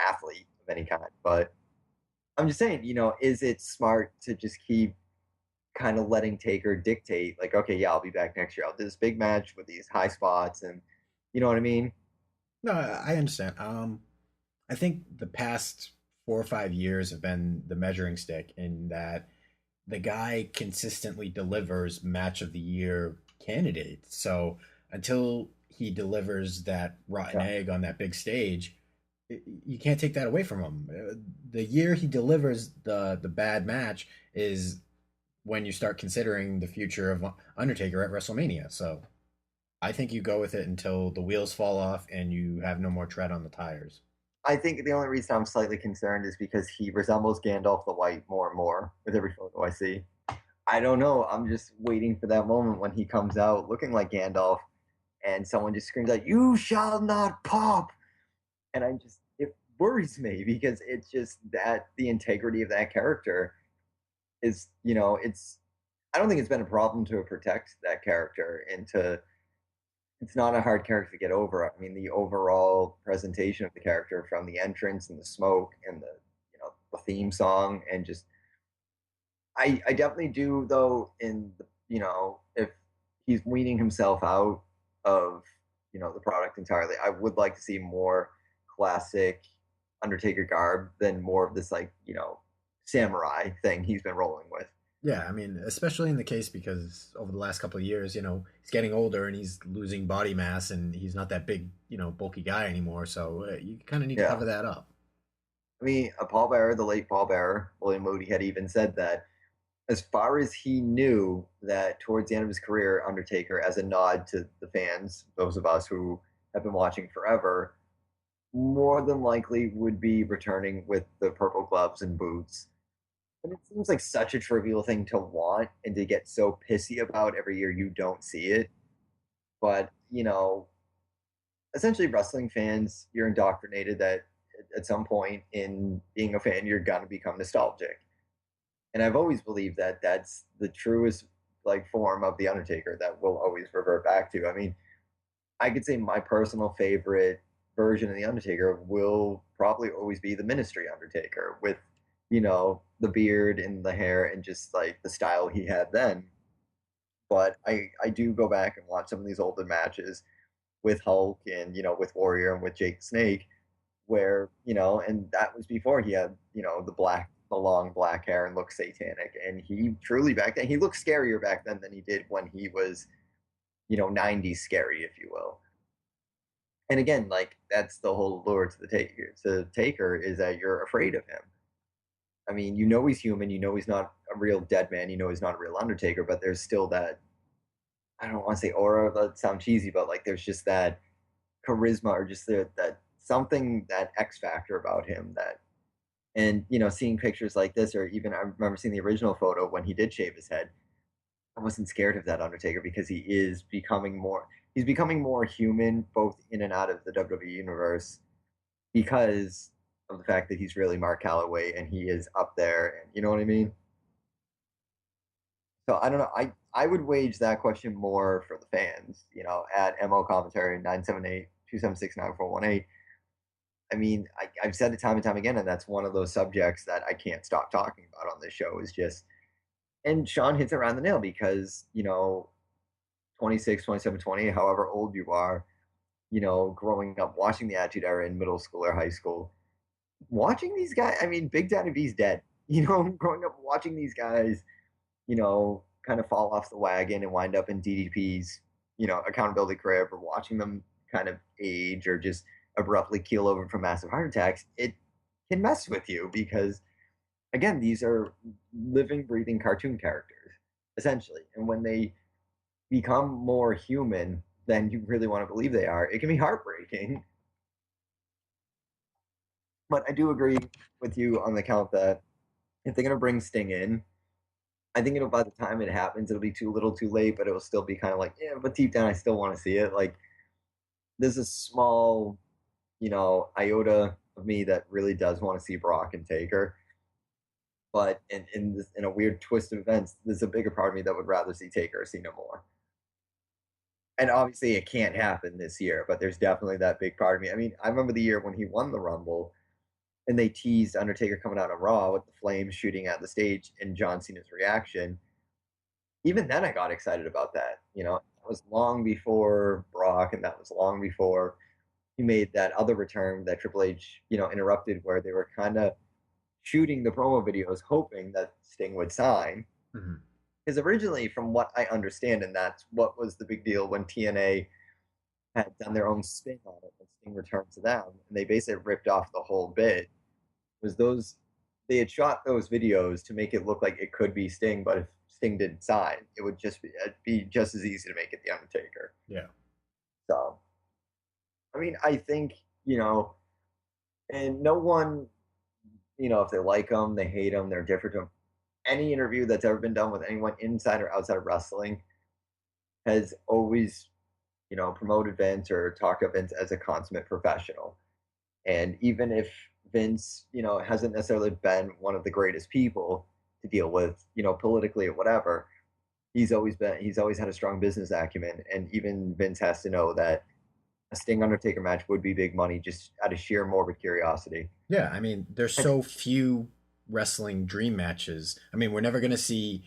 I: athlete of any kind. But I'm just saying, is it smart to just keep kind of letting Taker dictate, like, okay, yeah, I'll be back next year. I'll do this big match with these high spots, and you know what I mean?
J: No, I understand. I think the past 4 or 5 years have been the measuring stick in that the guy consistently delivers match of the year candidates. So until he delivers that rotten egg on that big stage, you can't take that away from him. The year he delivers the bad match is when you start considering the future of Undertaker at WrestleMania. So I think you go with it until the wheels fall off and you have no more tread on the tires.
I: I think the only reason I'm slightly concerned is because he resembles Gandalf the White more and more with every photo I see. I don't know. I'm just waiting for that moment when he comes out looking like Gandalf and someone just screams out, "You shall not pop!" And it worries me because it's just that the integrity of that character is, I don't think it's been a problem to protect that character and it's not a hard character to get over. I mean, the overall presentation of the character from the entrance and the smoke and the theme song and just, I definitely do though if he's weaning himself out of, the product entirely, I would like to see more classic Undertaker garb than more of this samurai thing he's been rolling with.
J: Yeah, I mean, especially in the case because over the last couple of years, he's getting older and he's losing body mass and he's not that big, bulky guy anymore. So you kind of need to cover that up.
I: I mean, the late Paul Bearer, William Moody, had even said that as far as he knew that towards the end of his career, Undertaker, as a nod to the fans, those of us who have been watching forever, more than likely would be returning with the purple gloves and boots. And it seems like such a trivial thing to want and to get so pissy about every year you don't see it. But, essentially wrestling fans, you're indoctrinated that at some point in being a fan, you're going to become nostalgic. And I've always believed that that's the truest form of the Undertaker that we'll always revert back to. I mean, I could say my personal favorite version of the Undertaker will probably always be the Ministry Undertaker with, the beard and the hair and just the style he had then. But I do go back and watch some of these older matches with Hulk and, with Warrior and with Jake Snake, where, and that was before he had, the long black hair and looked satanic. And he truly back then, he looked scarier back then than he did when he was, 90s scary, if you will. And again, that's the whole lure to the Taker is that you're afraid of him. I mean, he's human, he's not a real dead man, he's not a real Undertaker, but there's still that, I don't want to say aura, that sounds cheesy, but there's just that charisma or just that something, that X factor about him that, and, seeing pictures like this, or even I remember seeing the original photo when he did shave his head, I wasn't scared of that Undertaker because he's becoming more human both in and out of the WWE universe because of the fact that he's really Mark Calloway and he is up there, and you know what I mean? So I don't know. I would wage that question more for the fans, at MO Commentary 978-276-9418. I mean, I've said it time and time again, and that's one of those subjects that I can't stop talking about on this show is just, and Sean hits it around the nail because, 26, 27, 28, however old you are, growing up, watching the Attitude Era in middle school or high school, watching these guys, I mean, Big Daddy V's dead, growing up watching these guys, kind of fall off the wagon and wind up in DDP's, accountability crib, or watching them kind of age or just abruptly keel over from massive heart attacks, it can mess with you because, again, these are living, breathing cartoon characters, essentially. And when they become more human than you really want to believe they are, it can be heartbreaking. But I do agree with you on the count that if they're going to bring Sting in, I think by the time it happens, it'll be too little too late, but it'll still be kind of yeah, but deep down, I still want to see it. There's a small, iota of me that really does want to see Brock and Taker. But in a weird twist of events, there's a bigger part of me that would rather see Taker or Cena more. And obviously it can't happen this year, but there's definitely that big part of me. I mean, I remember the year when he won the Rumble, and they teased Undertaker coming out on Raw with the flames shooting at the stage and John Cena's reaction. Even then I got excited about that. It was long before Brock, and that was long before he made that other return that Triple H, interrupted, where they were kind of shooting the promo videos hoping that Sting would sign. Because originally, from what I understand, and that's what was the big deal when TNA had done their own spin on it when Sting returned to them, and they basically ripped off the whole bit, was they had shot those videos to make it look like it could be Sting, but if Sting didn't sign, it'd be just as easy to make it The Undertaker.
J: Yeah.
I: So, I mean, I think, and no one, if they like them, they hate them, they're different to them. Any interview that's ever been done with anyone inside or outside of wrestling has always, promoted Vince or talked of Vince as a consummate professional. And even if Vince, hasn't necessarily been one of the greatest people to deal with, politically or whatever, he's always had a strong business acumen. And even Vince has to know that a Sting Undertaker match would be big money just out of sheer morbid curiosity.
J: Yeah, I mean, there's so few wrestling dream matches. I mean, we're never going to see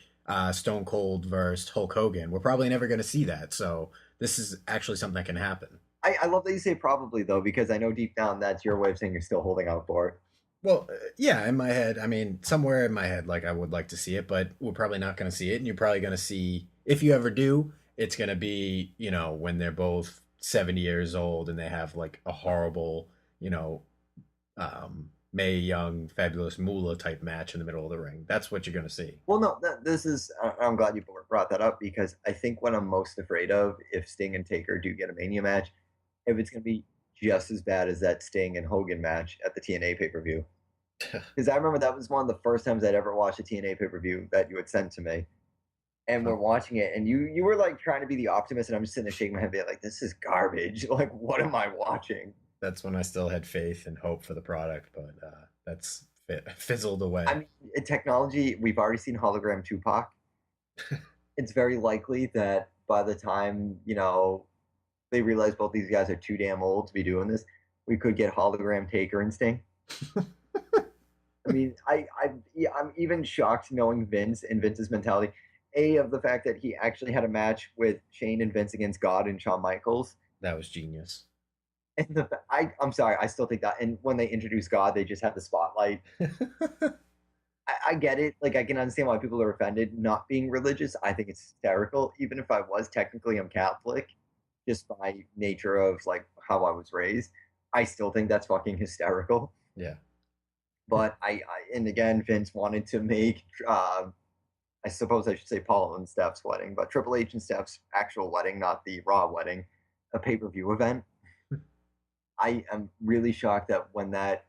J: Stone Cold versus Hulk Hogan. We're probably never going to see that. So this is actually something that can happen.
I: I love that you say probably, though, because I know deep down that's your way of saying you're still holding out for it.
J: Well, yeah, in my head, I mean, somewhere in my head, I would like to see it, but we're probably not going to see it. And you're probably going to see, if you ever do, it's going to be, when they're both 70 years old and they have a horrible, Mae Young, Fabulous Moolah type match in the middle of the ring. That's what you're going to see.
I: Well, no, I'm glad you brought that up, because I think what I'm most afraid of, if Sting and Taker do get a Mania match, if it's going to be just as bad as that Sting and Hogan match at the TNA pay-per-view. Because I remember that was one of the first times I'd ever watched a TNA pay-per-view that you had sent to me. and we're watching it, and you were like trying to be the optimist, and I'm just sitting there shaking my head, being like, "This is garbage. Like, what am I watching?"
J: That's when I still had faith and hope for the product, but that's fizzled away.
I: I mean, in technology, we've already seen hologram Tupac. It's very likely that by the time they realize both these guys are too damn old to be doing this, we could get hologram Taker and Sting. I mean, I'm even shocked knowing Vince and Vince's mentality. Of the fact that he actually had a match with Shane and Vince against God and Shawn Michaels.
J: That was genius.
I: And I'm sorry, I still think that. And when they introduced God, they just had the spotlight. I get it. Like, I can understand why people are offended not being religious. I think it's hysterical. Even if I was, technically I'm Catholic, just by nature of like how I was raised. I still think that's fucking hysterical.
J: Yeah.
I: But and again, Vince wanted to make, I suppose I should say Paul and Steph's wedding, but Triple H and Steph's actual wedding, not the Raw wedding, a pay-per-view event. I am really shocked that when that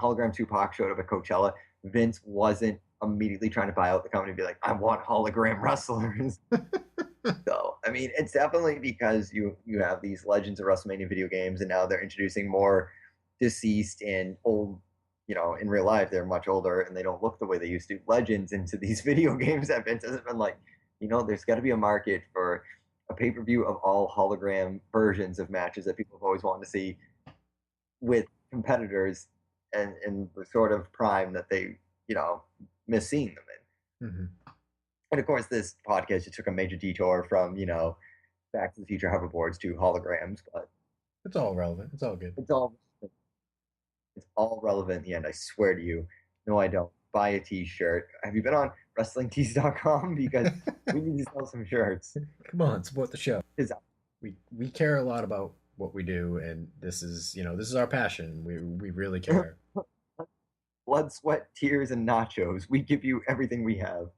I: hologram Tupac showed up at Coachella, Vince wasn't immediately trying to buy out the company and be like, I want hologram wrestlers. So, I mean, it's definitely because you have these legends of WrestleMania video games, and now they're introducing more deceased and old, in real life, they're much older and they don't look the way they used to, legends into these video games that Vince has been like, there's got to be a market for a pay-per-view of all hologram versions of matches that people have always wanted to see with competitors and in the sort of prime that they, miss seeing them in.
J: Mm-hmm.
I: And of course, this podcast just took a major detour from, Back to the Future hoverboards to holograms, but
J: it's all relevant. It's all good.
I: It's all relevant in the end, I swear to you. No, I don't. Buy a t-shirt. Have you been on WrestlingTees.com? Because we need to sell some shirts.
J: Come on, support the show. We care a lot about what we do, and this is our passion. We really care.
I: Blood, sweat, tears, and nachos. We give you everything we have.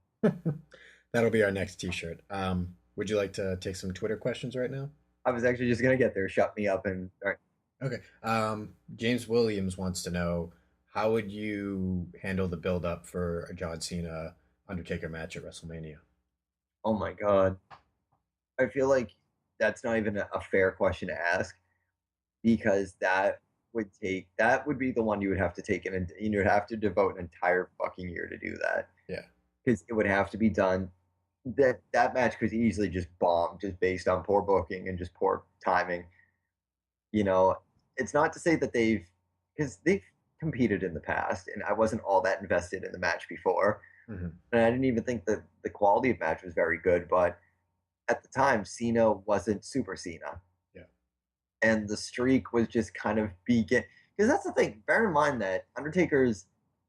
J: That'll be our next t-shirt. Would you like to take some Twitter questions right now?
I: I was actually just gonna get there. Shut me up and all right.
J: Okay. James Williams wants to know, how would you handle the build-up for a John Cena Undertaker match at WrestleMania?
I: Oh my God. I feel like that's not even a fair question to ask, because that would be the one you would have to take and you would have to devote an entire fucking year to do that.
J: Yeah.
I: Because it would have to be done. That match could easily just bomb just based on poor booking and just poor timing. It's not to say that because they've competed in the past, and I wasn't all that invested in the match before.
J: Mm-hmm.
I: And I didn't even think that the quality of match was very good, but at the time, Cena wasn't Super Cena.
J: Yeah.
I: And the streak was just kind of because that's the thing. Bear in mind that Undertaker's,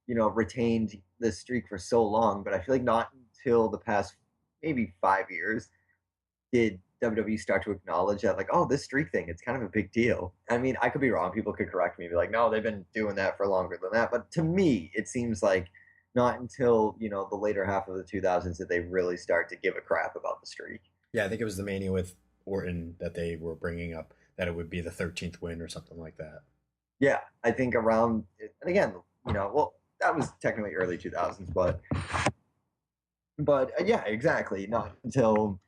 I: retained this streak for so long, but I feel like not until the past maybe 5 years did WWE start to acknowledge that, like, oh, this streak thing, it's kind of a big deal. I mean, I could be wrong. People could correct me and be like, no, they've been doing that for longer than that. But to me, it seems like not until, the later half of the 2000s did they really start to give a crap about the streak.
J: Yeah, I think it was the Mania with Orton that they were bringing up, that it would be the 13th win or something like that.
I: Yeah, I think around, and again, well, that was technically early 2000s, but yeah, exactly. Not until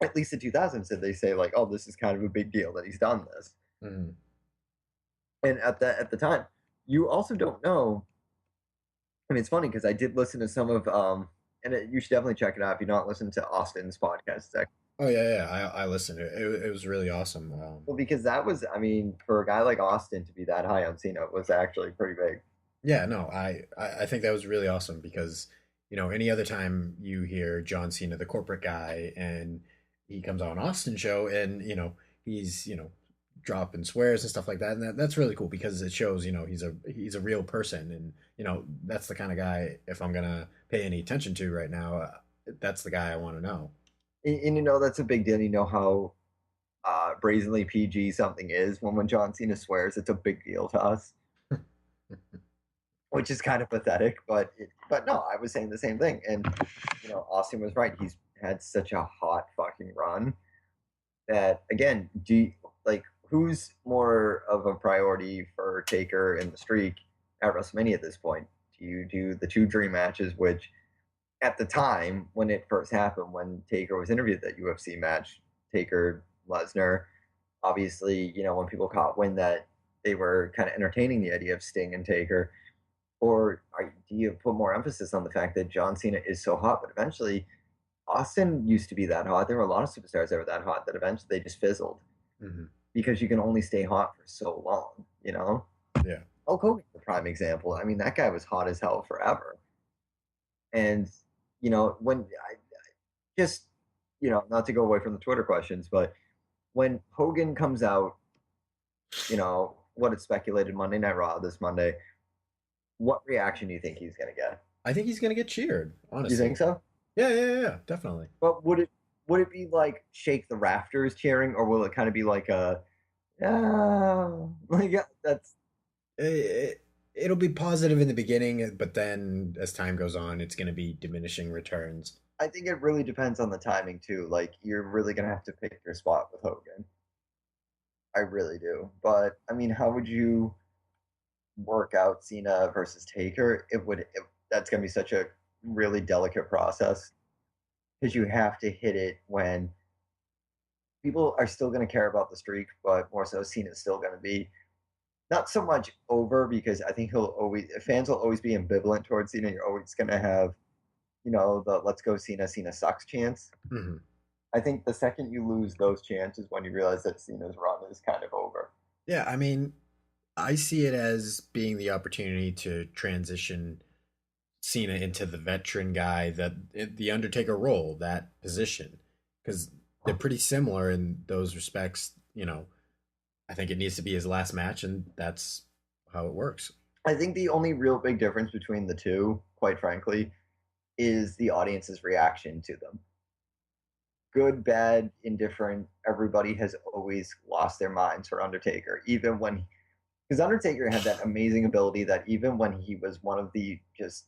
I: at least the 2000s did they say, like, oh, this is kind of a big deal that he's done this.
J: Mm-hmm.
I: And at the time, you also don't know. I mean, it's funny because I did listen to some of, you should definitely check it out if you've not listened to Austin's podcast.
J: Oh yeah, I listened. It was really awesome.
I: Well, because that was, I mean, for a guy like Austin to be that high on Cena was actually pretty big.
J: Yeah, no, I think that was really awesome because, any other time you hear John Cena, the corporate guy, and he comes on Austin show and, he's, dropping swears and stuff like that. And that's really cool because it shows, he's a real person. And, that's the kind of guy, if I'm going to pay any attention to right now, that's the guy I want to know.
I: And that's a big deal. How brazenly PG something is. When John Cena swears, it's a big deal to us. Which is kind of pathetic, but no, I was saying the same thing. And, Austin was right. He's had such a hot fucking run that, again, who's more of a priority for Taker and the streak at WrestleMania at this point? Do you do the two dream matches, which at the time when it first happened, when Taker was interviewed at that UFC match, Taker, Lesnar, obviously, when people caught wind that they were kind of entertaining the idea of Sting and Taker, or do you put more emphasis on the fact that John Cena is so hot, but eventually Austin used to be that hot. There were a lot of superstars that were that hot that eventually they just fizzled because you can only stay hot for so long,
J: Yeah.
I: Hulk Hogan's a prime example. I mean, that guy was hot as hell forever. And, when I just, not to go away from the Twitter questions, but when Hogan comes out, what it's speculated Monday Night Raw this Monday, what reaction do you think he's going to get?
J: I think he's going to get cheered, honestly.
I: You think so?
J: Yeah, definitely.
I: But would it be like shake the rafters cheering, or will it kind of be like that's...
J: It'll be positive in the beginning, but then as time goes on, it's going to be diminishing returns.
I: I think it really depends on the timing too. Like, you're really going to have to pick your spot with Hogan. I really do. But I mean, how would you work out Cena versus Taker? That's going to be such a really delicate process, because you have to hit it when people are still going to care about the streak, but more so Cena's still going to be not so much over, because I think fans will always be ambivalent towards Cena. You're always going to have, the let's go Cena sucks chance.
J: Mm-hmm.
I: I think the second you lose those chances, when you realize that Cena's run is kind of over.
J: Yeah, I mean, I see it as being the opportunity to transition Cena into the veteran guy, the Undertaker role, that position, because they're pretty similar in those respects. I think it needs to be his last match, and that's how it works.
I: I think the only real big difference between the two, quite frankly, is the audience's reaction to them. Good, bad, indifferent, everybody has always lost their minds for Undertaker, because Undertaker had that amazing ability that even when he was one of the just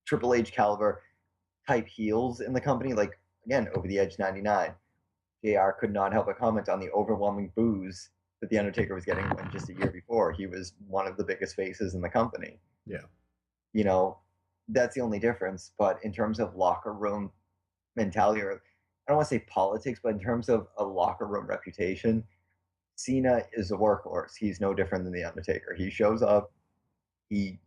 I: Triple H caliber type heels in the company, like, again, Over the Edge 99, JR could not help but comment on the overwhelming boos that The Undertaker was getting when just a year before he was one of the biggest faces in the company.
J: Yeah.
I: That's the only difference. But in terms of locker room mentality, or I don't want to say politics, but in terms of a locker room reputation, Cena is a workhorse. He's no different than The Undertaker. He shows up, he,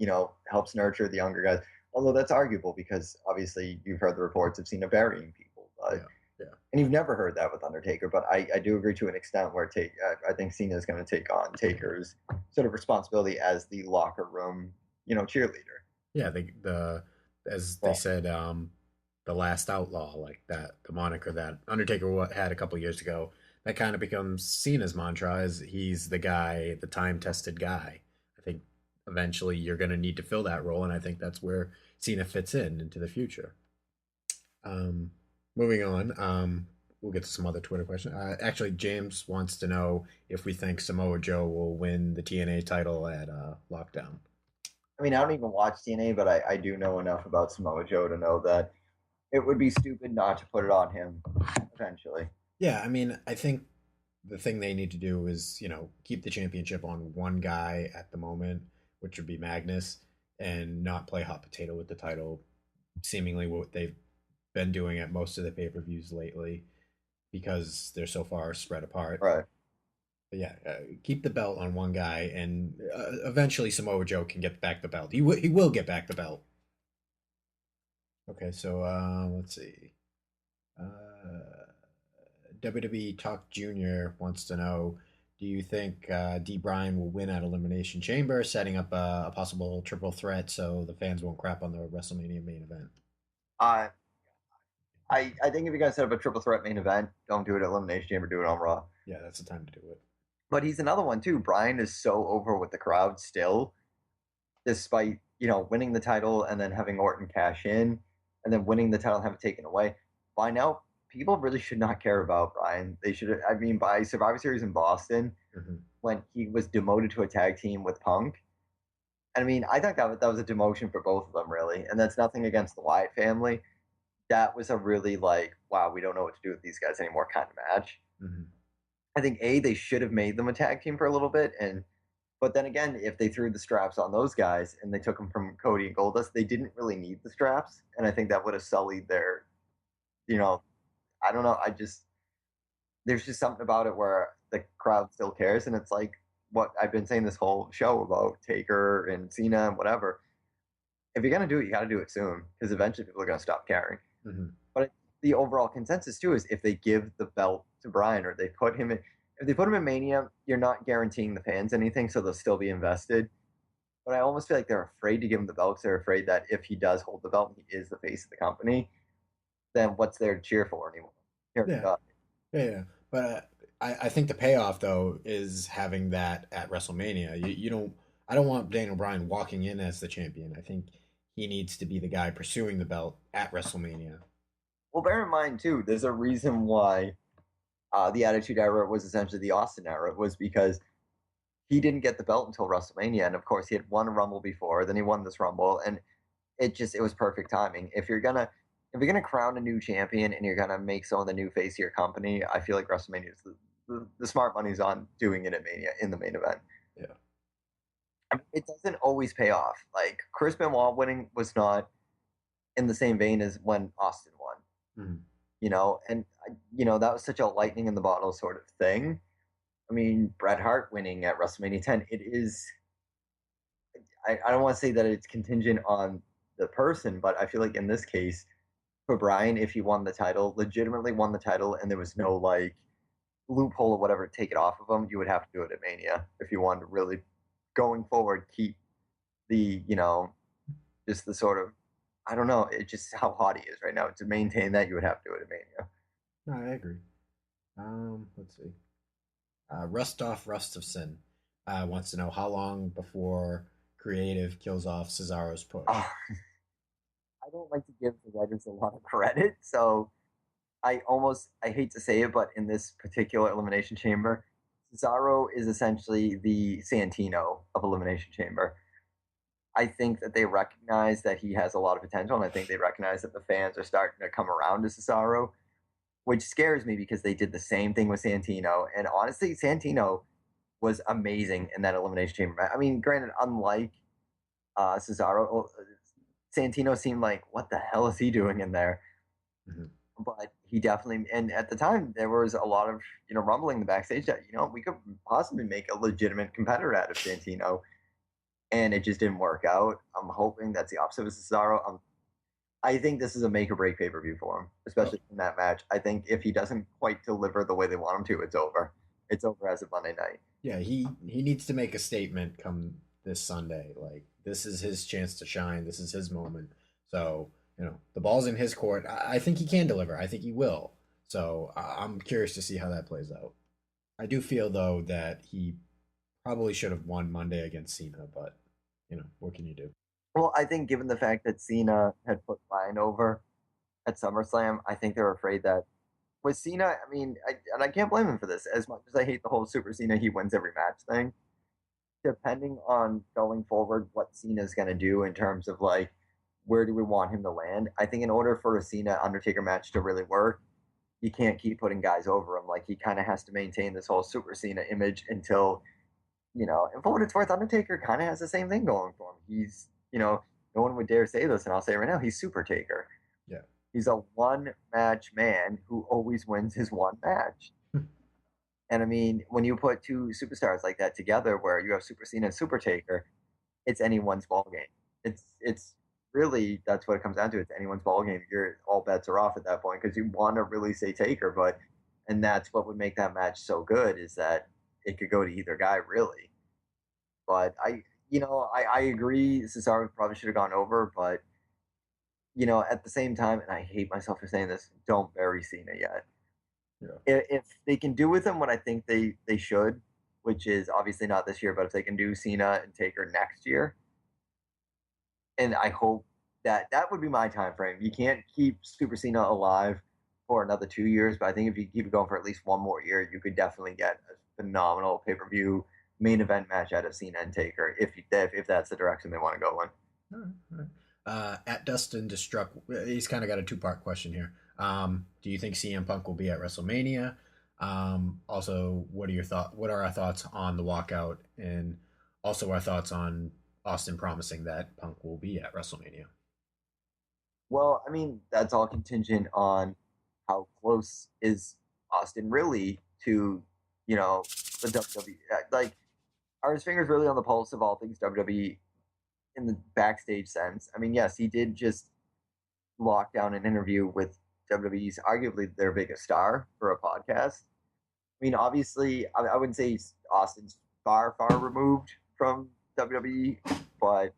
I: helps nurture the younger guys. Although that's arguable, because obviously you've heard the reports of Cena burying people. But
J: Yeah.
I: And you've never heard that with Undertaker, but I do agree to an extent where I think Cena is going to take on Taker's sort of responsibility as the locker room, cheerleader.
J: Yeah, as they said, the last outlaw, like that, the moniker that Undertaker had a couple years ago, that kind of becomes Cena's mantra, as he's the guy, the time-tested guy. I think eventually you're going to need to fill that role, and I think that's where Cena fits into the future. Moving on, we'll get to some other Twitter questions. Actually, James wants to know if we think Samoa Joe will win the TNA title at Lockdown.
I: I mean, I don't even watch TNA, but I do know enough about Samoa Joe to know that it would be stupid not to put it on him eventually.
J: Yeah, I mean, I think the thing they need to do is, keep the championship on one guy at the moment, which would be Magnus, and not play hot potato with the title, seemingly what they've been doing at most of the pay-per-views lately, because they're so far spread apart.
I: Right.
J: But yeah, keep the belt on one guy, and eventually Samoa Joe can get back the belt. He will get back the belt. Okay, so let's see. WWE Talk Jr. wants to know, do you think D. Bryan will win at Elimination Chamber, setting up a possible triple threat so the fans won't crap on the WrestleMania main event?
I: I think if you're going to set up a triple threat main event, don't do it at Elimination Chamber, do it on Raw.
J: Yeah, that's the time to do it.
I: But he's another one, too. Bryan is so over with the crowd still, despite, winning the title and then having Orton cash in, and then winning the title and have it taken away. By now, people really should not care about Bryan. They should, by Survivor Series in Boston, when he was demoted to a tag team with Punk, I think that was a demotion for both of them, really. And that's nothing against the Wyatt family. That was a really wow, we don't know what to do with these guys anymore kind of match. I think, they should have made them a tag team for a little bit and But then again, if they threw the straps on those guys and they took them from Cody and Goldust, they didn't really need the straps, and I think that would have sullied their, I don't know. There's just something about it where the crowd still cares, and it's like what I've been saying this whole show about Taker and Cena and whatever. If you're gonna do it, you got to do it soon, because eventually people are gonna stop caring.
J: Mm-hmm.
I: But the overall consensus too is if they give the belt to Bryan or they put him in. If they put him in Mania, you're not guaranteeing the fans anything, so they'll still be invested. But I almost feel like they're afraid to give him the belt. They're afraid that if he does hold the belt, he is the face of the company. Then what's there to cheer for anymore?
J: Yeah. But I think the payoff though is having that at WrestleMania. You don't. I don't want Daniel Bryan walking in as the champion. I think he needs to be the guy pursuing the belt at WrestleMania.
I: Well, bear in mind too, there's a reason why the Attitude Era was essentially the Austin Era, was because he didn't get the belt until WrestleMania, and of course he had won a Rumble before, then he won this Rumble, and it was perfect timing. If you're gonna crown a new champion and you're gonna make someone the new face of your company, I feel like WrestleMania is the smart money's on doing it at Mania in the main event.
J: Yeah,
I: I mean, it doesn't always pay off. Like Chris Benoit winning was not in the same vein as when Austin won.
J: Mm-hmm.
I: And that was such a lightning in the bottle sort of thing. I mean, Bret Hart winning at WrestleMania 10, it is, I don't want to say that it's contingent on the person, but I feel like in this case, for Bryan, if he won the title, legitimately won the title, and there was no like loophole or whatever to take it off of him, you would have to do it at Mania if you wanted to really, going forward, keep the, just the sort of, I don't know, it's just how hot he is right now. To maintain that, you would have to do it at Mania.
J: No, I agree. Let's see. Rust of Sin wants to know how long before creative kills off Cesaro's push.
I: I don't like to give the writers a lot of credit, so I hate to say it, but in this particular Elimination Chamber, Cesaro is essentially the Santino of Elimination Chamber. I think that they recognize that he has a lot of potential, and I think they recognize that the fans are starting to come around to Cesaro, which scares me because they did the same thing with Santino. And honestly, Santino was amazing in that Elimination Chamber. I mean, granted, unlike Cesaro, Santino seemed like, what the hell is he doing in there?
J: Mm-hmm.
I: But he definitely, and at the time, there was a lot of, rumbling in the backstage that, we could possibly make a legitimate competitor out of Santino. And it just didn't work out. I'm hoping that's the opposite with Cesaro. I think this is a make or break pay-per-view for him, especially in that match. I think if he doesn't quite deliver the way they want him to, it's over. It's over as of Monday night.
J: Yeah, he needs to make a statement come this Sunday. Like, this is his chance to shine. This is his moment. So, the ball's in his court. I think he can deliver. I think he will. So I'm curious to see how that plays out. I do feel, though, that he probably should have won Monday against Cena, but, what can you do?
I: Well, I think given the fact that Cena had put Bryan over at SummerSlam, I think they're afraid that with Cena, I mean, I can't blame him for this. As much as I hate the whole Super Cena, he wins every match thing. Depending on going forward, what Cena's going to do in terms of like, where do we want him to land? I think in order for a Cena Undertaker match to really work, you can't keep putting guys over him. Like, he kind of has to maintain this whole Super Cena image until, and for what it's worth, Undertaker kind of has the same thing going for him. He's, no one would dare say this, and I'll say it right now, he's Super Taker.
J: Yeah.
I: He's a one-match man who always wins his one match. And I mean, when you put two superstars like that together, where you have Super Cena and Super Taker, it's anyone's ball game. It's really, that's what it comes down to. It's anyone's ball game. All bets are off at that point, because you want to really say Taker, and that's what would make that match so good, is that it could go to either guy, really. But I agree, Cesaro probably should have gone over, but at the same time, and I hate myself for saying this, don't bury Cena yet.
J: Yeah.
I: If they can do with him what I think they should, which is obviously not this year, but if they can do Cena and Taker next year, and I hope that would be my time frame. You can't keep Super Cena alive for another 2 years, but I think if you keep it going for at least one more year, you could definitely get a phenomenal pay-per-view main event match out of Cena and Taker, if that's the direction they want to go in.
J: All right. At Dustin Destruct, he's kind of got a two-part question here. Do you think CM Punk will be at WrestleMania? Also, what are our thoughts on the walkout in also our thoughts on Austin promising that Punk will be at WrestleMania.
I: Well, I mean, that's all contingent on how close is Austin really to, the WWE. Like, are his fingers really on the pulse of all things WWE in the backstage sense? I mean, yes, he did just lock down an interview with WWE's arguably their biggest star for a podcast. I mean, obviously, I wouldn't say Austin's far, far removed from WWE, but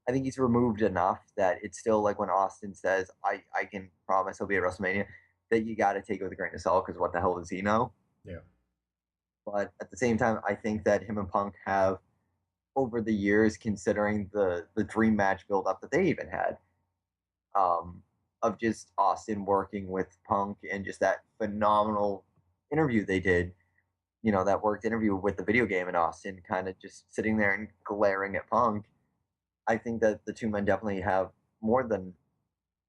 I: I think he's removed enough that it's still like when Austin says, I can promise he'll be at WrestleMania, that you got to take it with a grain of salt because what the hell does he know?
J: Yeah.
I: But at the same time, I think that him and Punk have, over the years, considering the dream match build-up that they even had, of just Austin working with Punk and just that phenomenal interview they did, that worked interview with the video game and Austin kind of just sitting there and glaring at Punk. I think that the two men definitely have more than,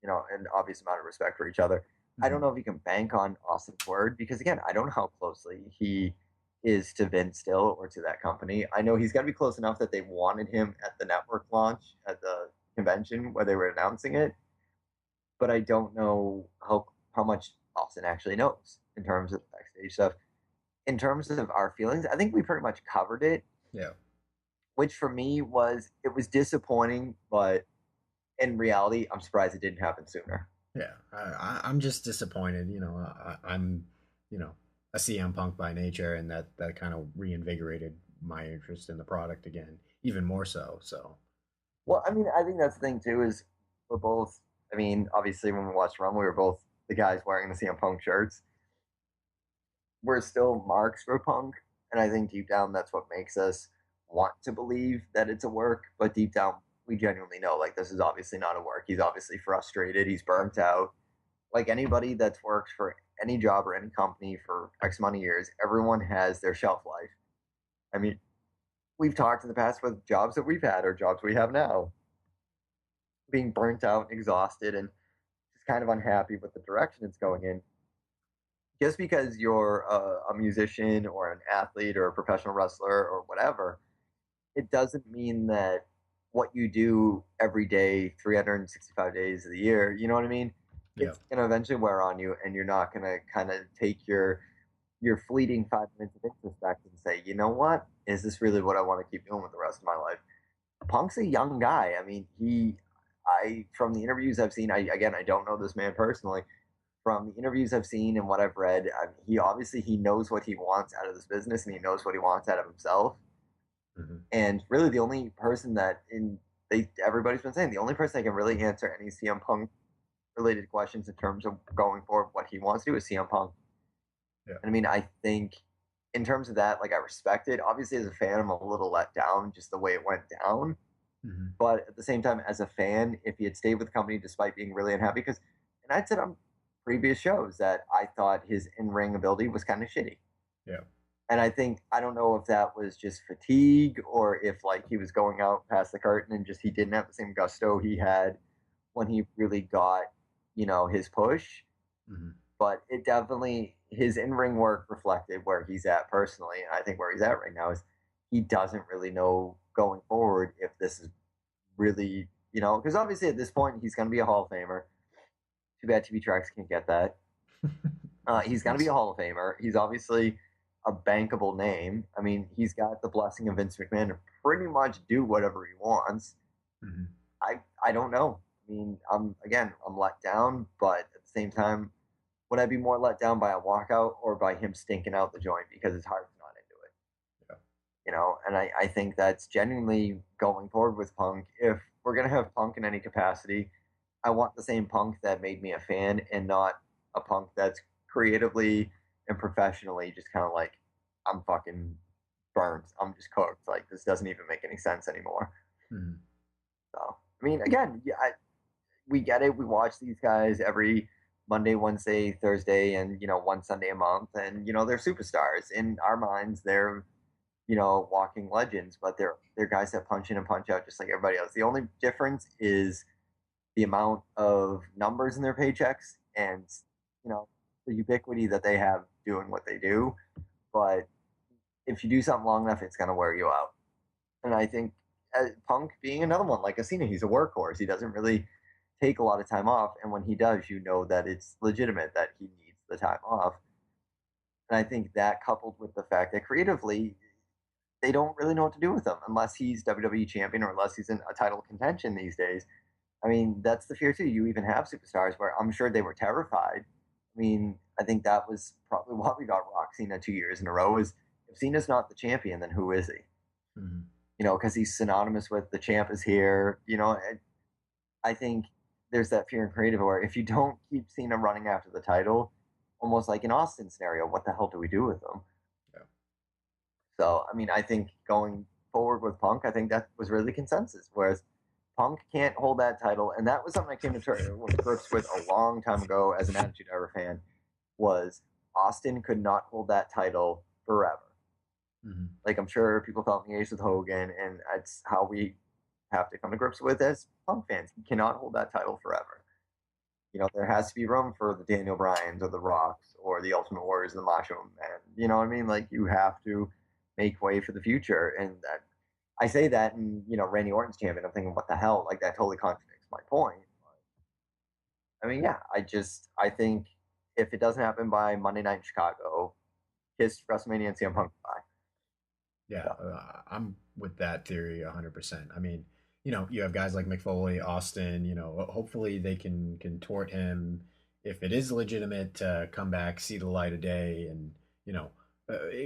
I: an obvious amount of respect for each other. Mm-hmm. I don't know if you can bank on Austin's word because, again, I don't know how closely he is to Vince still or to that company. I know he's got to be close enough that they wanted him at the network launch at the convention where they were announcing it. But I don't know how much Austin actually knows in terms of the backstage stuff. In terms of our feelings, I think we pretty much covered it.
J: Yeah.
I: Which for me was disappointing, but in reality, I'm surprised it didn't happen sooner.
J: Yeah, I'm just disappointed. I'm a CM Punk by nature, and that kind of reinvigorated my interest in the product again, even more so. So,
I: well, I mean, I think that's the thing too is we're both. I mean, obviously, when we watched Rumble, we were both the guys wearing the CM Punk shirts. We're still marks for Punk, and I think deep down that's what makes us want to believe that it's a work, but deep down we genuinely know like this is obviously not a work. He's obviously frustrated, he's burnt out. Like anybody that's worked for any job or any company for X amount of years, everyone has their shelf life. I mean, we've talked in the past with jobs that we've had or jobs we have now, being burnt out, exhausted, and just kind of unhappy with the direction it's going in. Just because you're a musician or an athlete or a professional wrestler or whatever, it doesn't mean that what you do every day, 365 days of the year, you know what I mean? Yeah. It's going to eventually wear on you, and you're not going to kind of take your fleeting 5 minutes of introspection and say, you know what? Is this really what I want to keep doing with the rest of my life? Punk's a young guy. I mean, from the interviews I've seen, I don't know this man personally. From the interviews I've seen and what I've read, he knows what he wants out of this business, and he knows what he wants out of himself. Mm-hmm. And really, the only person that everybody's been saying, the only person that can really answer any CM Punk related questions in terms of going forward, what he wants to do is CM Punk. Yeah. And I mean, I think in terms of that, like I respect it. Obviously, as a fan, I'm a little let down just the way it went down. Mm-hmm. But at the same time, as a fan, if he had stayed with the company despite being really unhappy, and I'd said on previous shows that I thought his in-ring ability was kind of shitty.
J: Yeah.
I: And I don't know if that was just fatigue or if like he was going out past the curtain and just he didn't have the same gusto he had when he really got, his push. Mm-hmm. But it definitely, his in-ring work reflected where he's at personally. And I think where he's at right now is he doesn't really know going forward if this is really, because obviously at this point he's going to be a Hall of Famer. Too bad TV Tracks can't get that. He's going to be a Hall of Famer. He's obviously a bankable name. I mean, he's got the blessing of Vince McMahon to pretty much do whatever he wants. Mm-hmm. I don't know. I mean, I'm let down, but at the same time, would I be more let down by a walkout or by him stinking out the joint because his heart's not into it? Yeah. And I think that's genuinely going forward with Punk. If we're going to have Punk in any capacity, I want the same Punk that made me a fan and not a Punk that's creatively and professionally just kind of like, I'm fucking burnt. I'm just cooked. Like, this doesn't even make any sense anymore. Mm-hmm. So, I mean, again, we get it. We watch these guys every Monday, Wednesday, Thursday, and, one Sunday a month. And, they're superstars. In our minds, they're, walking legends. But they're guys that punch in and punch out just like everybody else. The only difference is the amount of numbers in their paychecks and, the ubiquity that they have doing what they do. But if you do something long enough, it's going to wear you out. And I think Punk being another one, like Cena, he's a workhorse. He doesn't really take a lot of time off. And when he does, you know that it's legitimate that he needs the time off. And I think that coupled with the fact that creatively, they don't really know what to do with him unless he's WWE champion or unless he's in a title contention these days. I mean, that's the fear too. You even have superstars where I'm sure they were terrified. I mean, I think that was probably why we got Rock Cena 2 years in a row is if Cena's not the champion, then who is he?
J: Mm-hmm.
I: You know, because he's synonymous with the champ is here. You know, I think there's that fear in creative where if you don't keep Cena running after the title, almost like an Austin scenario, what the hell do we do with him?
J: Yeah.
I: So, I mean, I think going forward with Punk, I think that was really consensus. Whereas Punk can't hold that title, and that was something I came to grips with a long time ago as an Attitude Era fan, was Austin could not hold that title forever.
J: Mm-hmm.
I: Like, I'm sure people felt in the age with Hogan, and that's how we have to come to grips with as Punk fans. He cannot hold that title forever. You know, there has to be room for the Daniel Bryans or the Rocks or the Ultimate Warriors, the Macho Man. You know what I mean? Like, you have to make way for the future, and that I say that, and you know, Randy Orton's champion. I'm thinking, what the hell? Like that totally contradicts my point. I mean, yeah, I think if it doesn't happen by Monday night in Chicago, kiss WrestleMania and CM Punk bye.
J: Yeah, I'm with that theory 100%. I mean, you know, you have guys like Mick Foley, Austin. You know, hopefully they can contort him if it is legitimate to come back, see the light of day, and you know.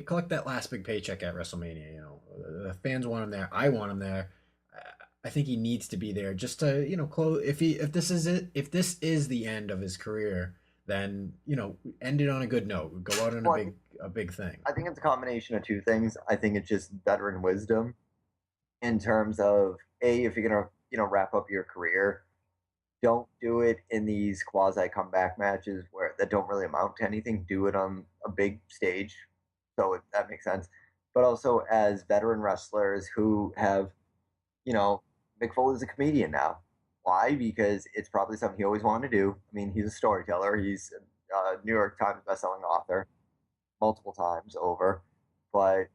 J: Collect that last big paycheck at WrestleMania. You know, the fans want him there. I want him there. I think he needs to be there just to, you know, close. If this is it, if this is the end of his career, then you know, end it on a good note. Go out on a big thing.
I: I think it's a combination of two things. I think it's just veteran wisdom in terms of if you're gonna wrap up your career, don't do it in these quasi comeback matches that don't really amount to anything. Do it on a big stage. So that makes sense. But also as veteran wrestlers who have, you know, Mick Foley's a comedian now. Why? Because it's probably something he always wanted to do. I mean, he's a storyteller. He's a New York Times bestselling author multiple times over. But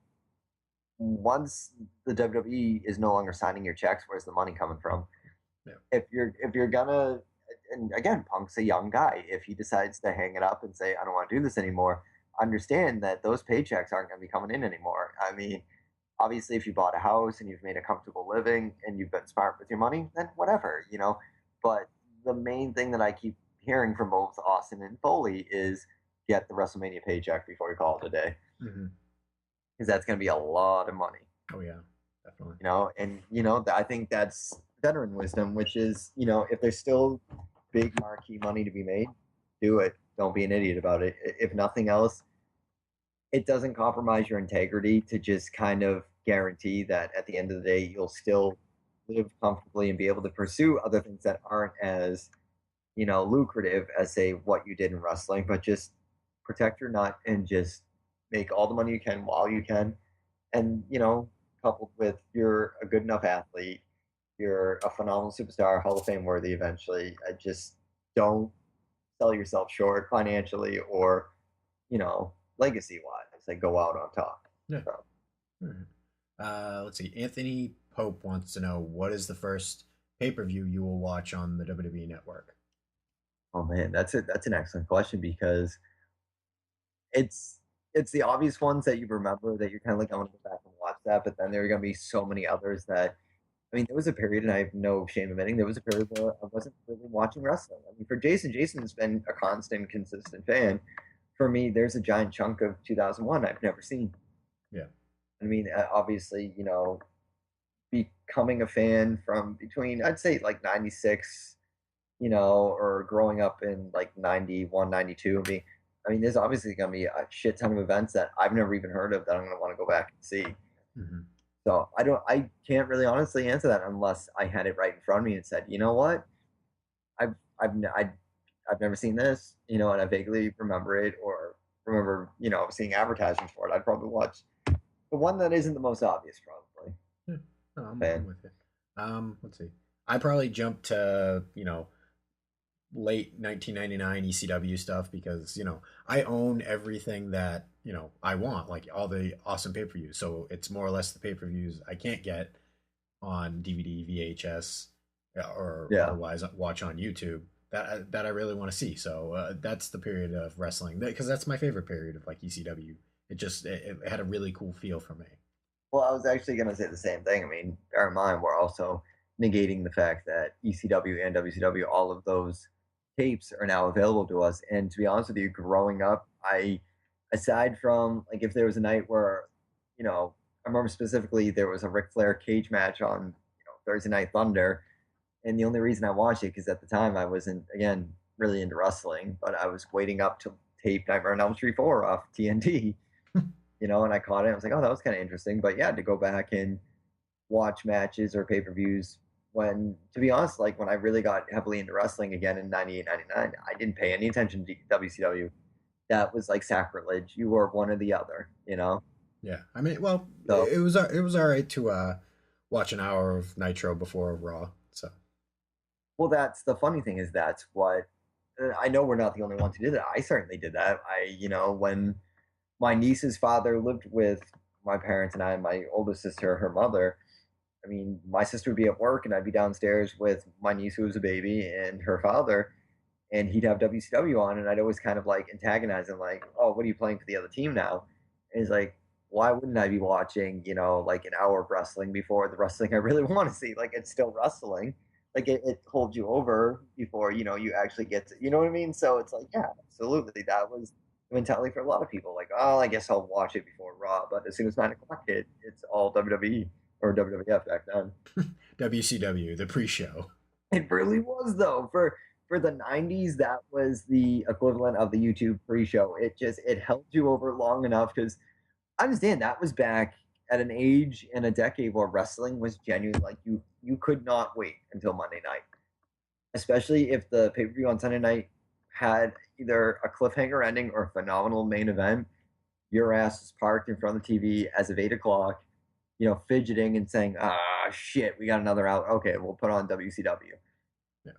I: once the WWE is no longer signing your checks, where's the money coming from?
J: Yeah.
I: If you're gonna, and again, Punk's a young guy. If he decides to hang it up and say, I don't want to do this anymore, understand that those paychecks aren't going to be coming in anymore. I mean, obviously, if you bought a house and you've made a comfortable living and you've been smart with your money, then whatever, you know. But the main thing that I keep hearing from both Austin and Foley is get the WrestleMania paycheck before you call it a day. Because that's going to be a lot of money.
J: Oh, yeah, definitely.
I: You know, and, you know, I think that's veteran wisdom, which is, you know, if there's still big marquee money to be made, do it. Don't be an idiot about it. If nothing else, it doesn't compromise your integrity to just kind of guarantee that at the end of the day, you'll still live comfortably and be able to pursue other things that aren't as, you know, lucrative as, say, what you did in wrestling, but just protect your nut and just make all the money you can while you can. And, you know, coupled with you're a good enough athlete, you're a phenomenal superstar, Hall of Fame worthy eventually. I just don't sell yourself short financially or, you know, legacy wise. Like go out on top.
J: Yeah. So. Let's see. Anthony Pope wants to know, what is the first pay-per-view you will watch on the WWE Network?
I: Oh man, that's an excellent question because it's the obvious ones that you remember that you're kind of like, I want to go back and watch that, but then there are going to be so many others that, I mean, there was a period, and I have no shame admitting, there was a period where I wasn't really watching wrestling. I mean, for Jason's been a constant, consistent fan. For me, there's a giant chunk of 2001 I've never seen.
J: Yeah.
I: I mean, obviously, you know, becoming a fan from between, I'd say like 96, you know, or growing up in like 91, 92. I mean, there's obviously going to be a shit ton of events that I've never even heard of that I'm going to want to go back and see. So I can't really honestly answer that unless I had it right in front of me and said, you know what, I've never seen this, you know, and I vaguely remember it or remember, you know, seeing advertisements for it. I'd probably watch the one that isn't the most obvious, probably.
J: Yeah. No, I'm with it. Let's see. I probably jumped to, you know, late 1999 ECW stuff because, I own everything that, I want, like all the awesome pay-per-views. So it's more or less the pay-per-views I can't get on DVD, VHS, or otherwise watch on YouTube that I really want to see. So that's the period of wrestling, because that's my favorite period of like ECW. It had a really cool feel for me.
I: Well, I was actually going to say the same thing. I mean, bear in mind, we're also negating the fact that ECW and WCW, all of those tapes are now available to us. And to be honest with you, growing up, aside from, like, if there was a night where, I remember specifically there was a Ric Flair cage match on, Thursday Night Thunder. And the only reason I watched it, because at the time I wasn't, again, really into wrestling, but I was waiting up to tape Nightmare on Elm Street 4 off TNT. And I caught it. I was like, oh, that was kind of interesting. But yeah, to go back and watch matches or pay-per-views when, to be honest, like when I really got heavily into wrestling again in 98, 99, I didn't pay any attention to WCW. That was like sacrilege. You were one or the other,
J: Yeah. I mean, well, so, it was all right to watch an hour of Nitro before Raw. So.
I: Well, that's the funny thing is that's what, I know we're not the only ones who did that. I certainly did that. When my niece's father lived with my parents and I and my oldest sister, her mother. I mean, my sister would be at work and I'd be downstairs with my niece who was a baby and her father, and he'd have WCW on, and I'd always kind of like antagonize him, like, oh, what are you playing for the other team now? And he's like, why wouldn't I be watching, like an hour of wrestling before the wrestling I really want to see? Like, it's still wrestling. Like, it holds you over before, you actually get to, you know what I mean? So it's like, yeah, absolutely. That was mentality for a lot of people, like, oh, I guess I'll watch it before Raw, but as soon as 9 o'clock hit, it's all WWE or WWF back then.
J: WCW, the pre-show.
I: It really was, though. For the 90s, that was the equivalent of the YouTube pre-show. It held you over long enough, because I understand that was back at an age and a decade where wrestling was genuine. Like, you could not wait until Monday night, especially if the pay-per-view on Sunday night had either a cliffhanger ending or a phenomenal main event. Your ass is parked in front of the TV as of 8 o'clock, fidgeting and saying, shit, we got another out. Okay, we'll put on WCW. Yeah.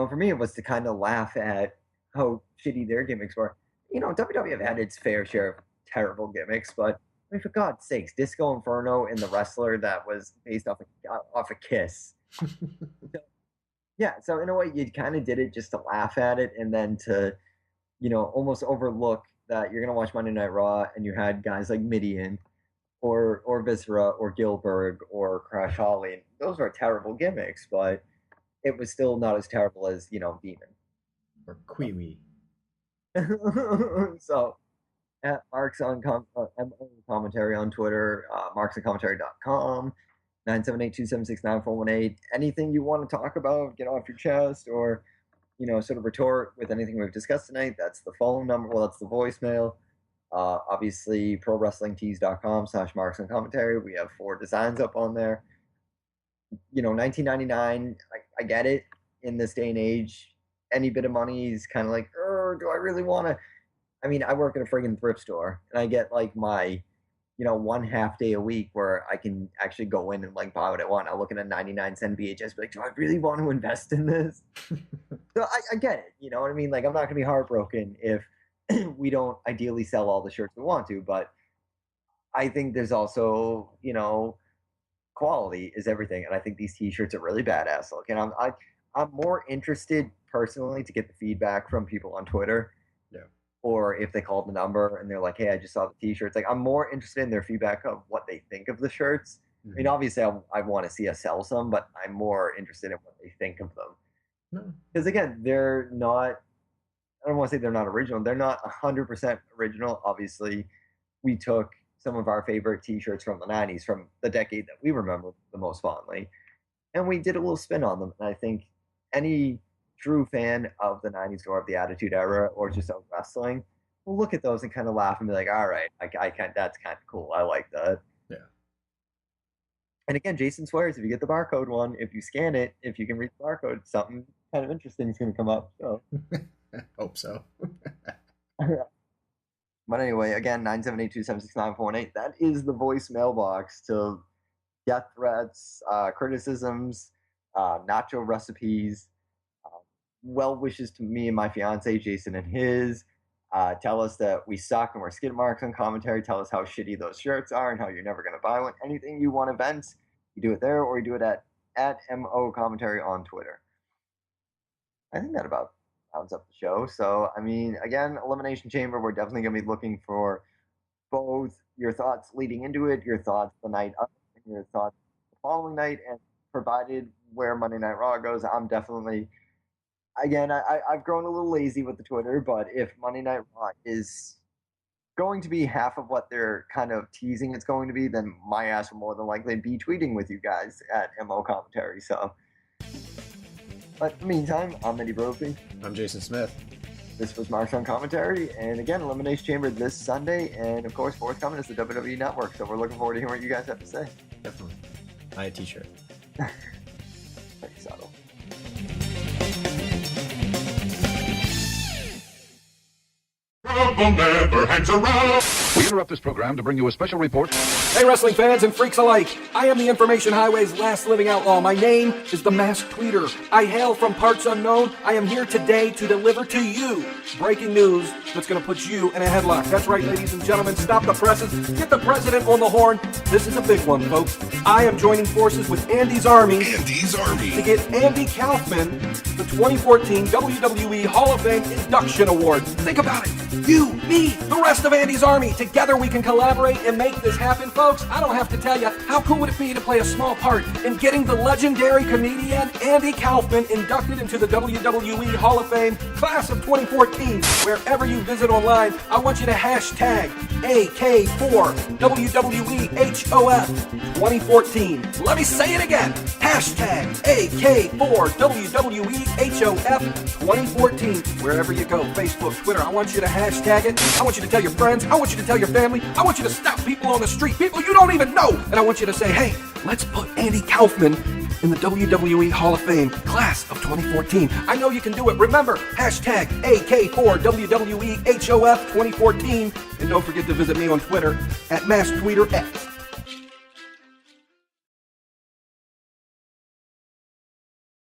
I: For me, it was to kind of laugh at how shitty their gimmicks were. WWF had its fair share of terrible gimmicks, but I mean, for God's sakes, Disco Inferno and the wrestler that was based off a Kiss. Yeah, so in a way, you kind of did it just to laugh at it, and then to, almost overlook that you're going to watch Monday Night Raw, and you had guys like Midian, or Viscera, or Gilbert, or Crash Holly. And those are terrible gimmicks, but it was still not as terrible as, Demon.
J: Or Queewee.
I: So, at Marks on Commentary on Twitter, marksandcommentary.com. 978-276-9418. Anything you want to talk about, get off your chest, or, sort of retort with anything we've discussed tonight, that's the phone number. Well, that's the voicemail. Obviously, prowrestlingtees.com/marksandcommentary. We have 4 designs up on there. 1999, I get it. In this day and age, any bit of money is kind of like, do I really want to? I mean, I work at a friggin' thrift store, and I get like my 1 half day a week where I can actually go in and like buy what I want. I'll look at a 99-cent VHS, be like, do I really want to invest in this? So I get it. You know what I mean? Like, I'm not going to be heartbroken if we don't ideally sell all the shirts we want to, but I think there's also, quality is everything. And I think these t-shirts are really badass looking. I'm more interested personally to get the feedback from people on Twitter. Or if they called the number and they're like, hey, I just saw the t-shirts. Like, I'm more interested in their feedback of what they think of the shirts. Mm-hmm. I mean, obviously, I want to see us sell some, but I'm more interested in what they think of them. Because, again, they're not, I don't want to say they're not original. They're not 100% original. Obviously, we took some of our favorite t-shirts from the 90s, from the decade that we remember the most fondly, and we did a little spin on them. And I think any true fan of the 90s or of the Attitude Era or just of wrestling will look at those and kind of laugh and be like, all right, I can't, that's kind of cool. I like that.
J: Yeah.
I: And again, Jason swears if you get the barcode one, if you scan it, if you can read the barcode, something kind of interesting is going to come up. So
J: hope so.
I: But anyway, again, 978-276-9418. That is the voicemail box to death threats, criticisms, nacho recipes, well wishes to me and my fiance, Jason and his. Tell us that we suck and we're skid marks on commentary. Tell us how shitty those shirts are and how you're never going to buy one. Anything you want to vent, you do it there, or you do it at MO Commentary on Twitter. I think that about rounds up the show. So, I mean, again, Elimination Chamber, we're definitely going to be looking for both your thoughts leading into it, your thoughts the night up, and your thoughts the following night, and provided where Monday Night Raw goes, I'm definitely... Again, I've grown a little lazy with the Twitter, but if Monday Night Raw is going to be half of what they're kind of teasing it's going to be, then my ass will more than likely be tweeting with you guys at MO Commentary. So, but in the meantime, I'm Eddie Brophy.
J: I'm Jason Smith.
I: This was Marks on Commentary, and again, Elimination Chamber this Sunday, and of course, forthcoming is the WWE Network. So we're looking forward to hearing what you guys have to say.
J: Definitely. Buy a t-shirt.
I: Pretty subtle.
E: Never hangs around. We interrupt this program to bring you a special report.
K: Hey, wrestling fans and freaks alike. I am the Information Highway's last living outlaw. My name is the Masked Tweeter. I hail from parts unknown. I am here today to deliver to you breaking news that's going to put you in a headlock. That's right, ladies and gentlemen. Stop the presses. Get the president on the horn. This is a big one, folks. I am joining forces with Andy's Army.
E: Andy's Army.
K: To get Andy Kaufman the 2014 WWE Hall of Fame Induction Award. Think about it. You, me, the rest of Andy's Army. Together we can collaborate and make this happen, folks. I don't have to tell you, how cool would it be to play a small part in getting the legendary comedian Andy Kaufman inducted into the WWE Hall of Fame Class of 2014. Wherever you visit online, I want you to hashtag AK4WWEHOF 2014. Let me say it again. Hashtag AK4WWEHOF 2014. Wherever you go, Facebook, Twitter, I want you to hashtag it. I want you to tell your friends. I want you to tell your family. I want you to stop people on the street, people you don't even know. And I want you to say, hey, let's put Andy Kaufman in the WWE Hall of Fame Class of 2014. I know you can do it. Remember, hashtag AK4WWEHOF 2014. And don't forget to visit me on Twitter at MaskTweeterX.